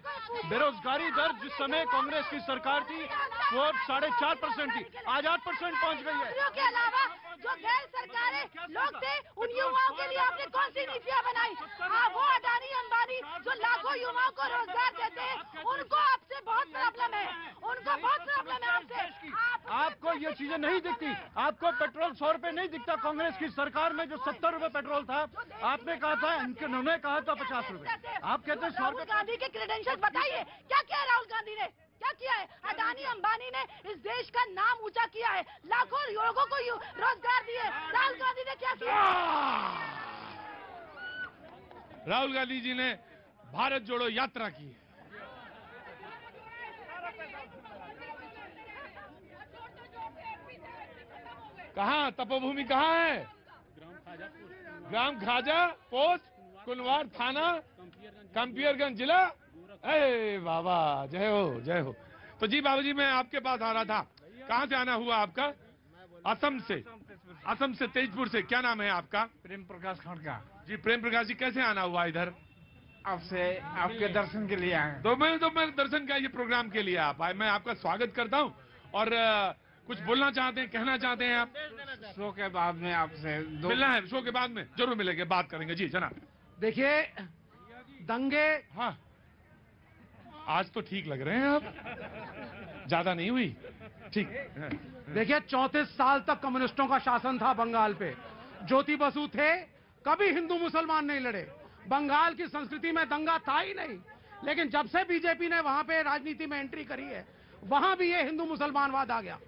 बेरोजगारी दर जिस समय कांग्रेस की सरकार थी वो 4.5% थी, आज 8% पहुंच गई है। के अलावा जो गैर सरकारी लोग थे, उन युवाओं के लिए आपने कौन सी नीतियां बनाई? वो अडानी अंबानी जो लाखों युवाओं को रोजगार देते हैं, उनको आपसे बहुत प्रॉब्लम है, उनको बहुत प्रॉब्लम है आपसे। आपको ये चीजें नहीं दिखती, आपको पेट्रोल 100 रुपए नहीं दिखता। कांग्रेस की सरकार में जो 70 रुपए पेट्रोल था, आपने कहा था, उन्होंने कहा था 50 रुपए, आप कहते हैं 100 राहुल गांधी के क्रेडेंशियल बताइए, क्या किया राहुल गांधी ने, क्या किया है? अडानी अंबानी ने इस देश का नाम ऊंचा किया है, लाखों लोगों को रोजगार दिए, राहुल गांधी ने क्या किया? राहुल गांधी जी ने भारत जोड़ो यात्रा की है। कहाँ तपोभूमि कहाँ है? ग्राम खाजा पोस्ट कुलवार थाना कंपियरगंज जिला। अरे बाबा जय हो जय हो। तो जी बाबू जी मैं आपके पास आ रहा था, कहाँ से आना हुआ आपका? असम से। असम से तेजपुर से। क्या नाम है आपका? प्रेम प्रकाश खड़का। जी प्रेम प्रकाश जी कैसे आना हुआ इधर? आपसे आपके दर्शन के लिए आए। तो मैं दर्शन का ये प्रोग्राम के लिए आप आए, मैं आपका स्वागत करता हूँ। और कुछ बोलना चाहते हैं, कहना चाहते हैं आप? शो के बाद में आपसे मिलना है, शो के बाद में जरूर मिलेंगे, बात करेंगे। जी जनाब। देखिए दंगे, हाँ आज तो ठीक लग रहे हैं आप, ज्यादा नहीं हुई, ठीक। देखिए 34 साल तक कम्युनिस्टों का शासन था बंगाल पे, ज्योति बसु थे, कभी हिंदू मुसलमान नहीं लड़े, बंगाल की संस्कृति में दंगा था ही नहीं। लेकिन जब से बीजेपी ने वहां पे राजनीति में एंट्री करी है, वहां भी ये हिंदू मुसलमानवाद आ गया।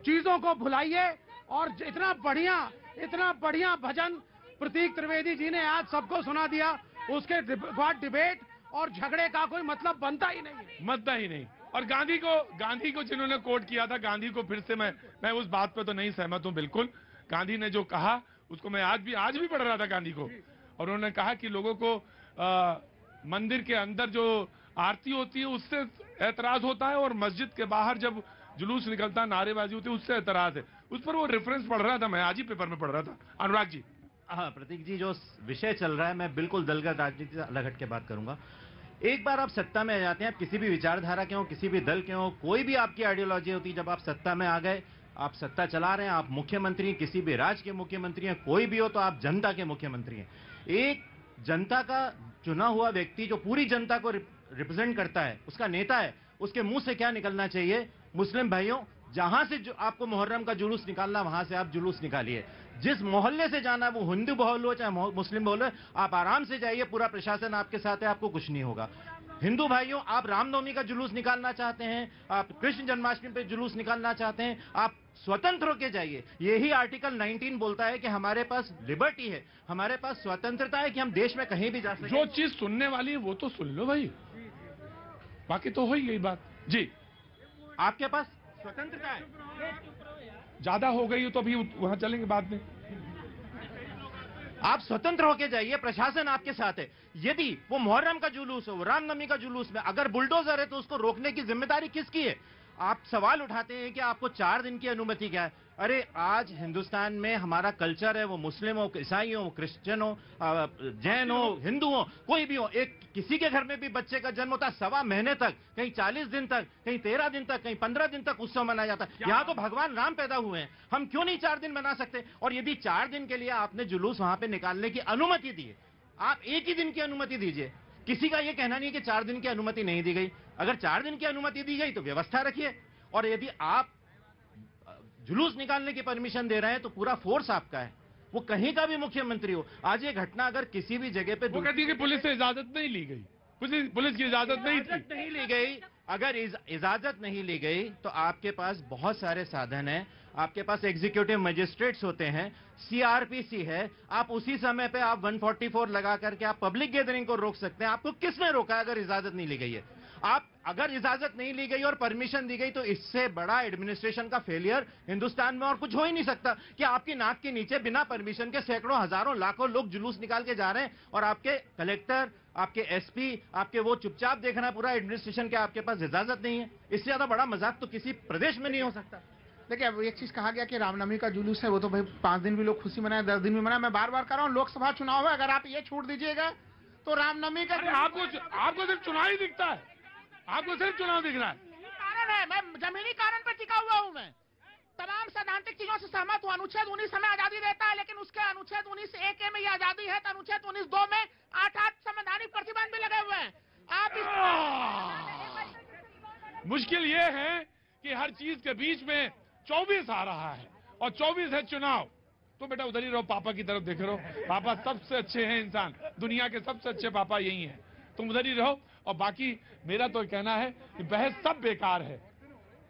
चीजों को भुलाइए। और इतना बढ़िया भजन प्रतीक त्रिवेदी जी ने आज सबको सुना दिया, उसके बाद डिबेट और झगड़े का कोई मतलब बनता ही नहीं। और गांधी को जिन्होंने कोट किया था, गांधी को फिर से मैं उस बात पे तो नहीं सहमत हूं बिल्कुल। गांधी ने जो कहा उसको मैं आज भी पढ़ रहा था गांधी को, और उन्होंने कहा कि लोगों को मंदिर के अंदर जो आरती होती है उससे एतराज होता है, और मस्जिद के बाहर जब जुलूस निकलता, नारेबाजी होती है, उससे एतराज है। उस पर वो रेफरेंस पढ़ रहा था, मैं आज ही पेपर में पढ़ रहा था। अनुराग जी। हाँ प्रतीक जी, जो विषय चल रहा है, मैं बिल्कुल दलगत राजनीति से अलग हट के बात करूंगा। एक बार आप सत्ता में आ जाते हैं, आप किसी भी विचारधारा के हो, किसी भी दल के हो, कोई भी आपकी आइडियोलॉजी होती है, जब आप सत्ता में आ गए, आप सत्ता चला रहे हैं, आप मुख्यमंत्री हैं, किसी भी राज्य के मुख्यमंत्री हैं, कोई भी हो, तो आप जनता के मुख्यमंत्री हैं। एक जनता का चुना हुआ व्यक्ति जो पूरी जनता को रिप्रेजेंट करता है, उसका नेता है, उसके मुंह से क्या निकलना चाहिए? मुस्लिम भाइयों, जहां से जो आपको मुहर्रम का जुलूस निकालना, वहां से आप जुलूस निकालिए। जिस मोहल्ले से जाना, वो हिंदू मोहल्ला हो चाहे मुस्लिम मोहल्ला, आप आराम से जाइए, पूरा प्रशासन आपके साथ है, आपको कुछ नहीं होगा। हिंदू भाइयों, आप रामनवमी का जुलूस निकालना चाहते हैं, आप कृष्ण जन्माष्टमी पे जुलूस निकालना चाहते हैं, आप स्वतंत्र होके जाइए। यही आर्टिकल 19 बोलता है कि हमारे पास लिबर्टी है, हमारे पास स्वतंत्रता है कि हम देश में कहीं भी जा सकते। जो चीज सुनने वाली है वो तो सुन लो भाई, बाकी तो हो ही गई बात। जी आपके पास स्वतंत्रता है, ज्यादा हो गई हो तो अभी वहां चलेंगे बाद में। आप स्वतंत्र होके जाइए, प्रशासन आपके साथ है। यदि वो मुहर्रम का जुलूस हो, रामनवमी का जुलूस में अगर बुलडोजर है, तो उसको रोकने की जिम्मेदारी किसकी है? आप सवाल उठाते हैं कि आपको 4 दिन की अनुमति क्या है। अरे आज हिंदुस्तान में हमारा कल्चर है, वो मुस्लिम हो, ईसाई हो, क्रिश्चियन हो, जैन हो, हिंदू हो, कोई भी हो, एक किसी के घर में भी बच्चे का जन्म होता है, 1.25 महीने तक, कहीं 40 दिन तक, कहीं 13 दिन तक, कहीं 15 दिन तक उत्सव मनाया जाता है। यहाँ तो भगवान राम पैदा हुए हैं, हम क्यों नहीं 4 दिन मना सकते? और यदि 4 दिन के लिए आपने जुलूस वहां पे निकालने की अनुमति दी है, आप 1 ही दिन की अनुमति दीजिए। किसी का यह कहना नहीं है कि 4 दिन की अनुमति नहीं दी गई। अगर 4 दिन की अनुमति दी गई तो व्यवस्था रखिए, और यदि आप जुलूस निकालने की परमिशन दे रहे हैं तो पूरा फोर्स आपका है, वो कहीं का भी मुख्यमंत्री हो। आज ये घटना अगर किसी भी जगह पे, वो कहती है कि पुलिस से इजाजत नहीं ली गई, पुलिस की इजाजत नहीं ली गई। अगर इजाजत नहीं ली गई तो आपके पास बहुत सारे साधन हैं, आपके पास एग्जीक्यूटिव मजिस्ट्रेट्स होते हैं, सीआरपीसी है, आप उसी समय पे आप 144 लगा करके आप पब्लिक गैदरिंग को रोक सकते हैं। आपको किसने रोका अगर इजाजत नहीं ली गई है? आप अगर इजाजत नहीं ली गई और परमिशन दी गई तो इससे बड़ा एडमिनिस्ट्रेशन का फेलियर हिंदुस्तान में और कुछ हो ही नहीं सकता कि आपकी नाक के नीचे बिना परमिशन के सैकड़ों, हजारों, लाखों लोग जुलूस निकाल के जा रहे हैं, और आपके कलेक्टर, आपके एसपी, आपके वो चुपचाप देख रहा है पूरा एडमिनिस्ट्रेशन के, आपके पास इजाजत नहीं है। इससे ज्यादा बड़ा मजाक तो किसी प्रदेश में नहीं हो सकता। देखिए अब एक चीज कहा गया कि रामनवमी का जुलूस है, वो तो भाई 5 दिन भी लोग खुशी मनाए, 10 दिन भी मनाए। मैं बार बार कर रहा हूँ, लोकसभा चुनाव है, अगर आप ये छूट दीजिएगा तो रामनवमी का आपको सिर्फ चुनाव ही दिखता है, आपको सिर्फ चुनाव दिख रहा है। कारण है, मैं जमीनी कारण पर टिका हुआ हूँ। मैं तमाम सैद्धांतिक चीजों से सहमत हूँ। अनुच्छेद 19 हमें आजादी देता है, लेकिन उसके अनुच्छेद 19(1) में ये आजादी है, तो अनुच्छेद 19(2) में 8 संवैधानिक प्रतिबंध भी लगे हुए हैं। आप मुश्किल ये है कि हर चीज के बीच में 24 आ रहा है और 24 है चुनाव। तो बेटा उधर ही रहो, पापा की तरफ देखे रहो। पापा सबसे अच्छे हैं इंसान, दुनिया के सबसे अच्छे पापा यही हैं। तुम उधर ही रहो। और बाकी मेरा तो कहना है कि बहस सब बेकार है।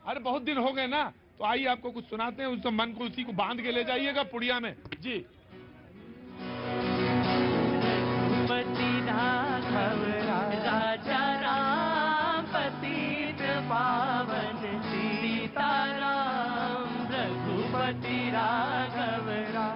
अरे बहुत दिन हो गए ना, तो आइए आपको कुछ सुनाते हैं। उस मन को उसी को बांध के ले जाइएगा पुड़िया में जी। राजा राम पतित पावन सीताराम रघुपति राघव राम।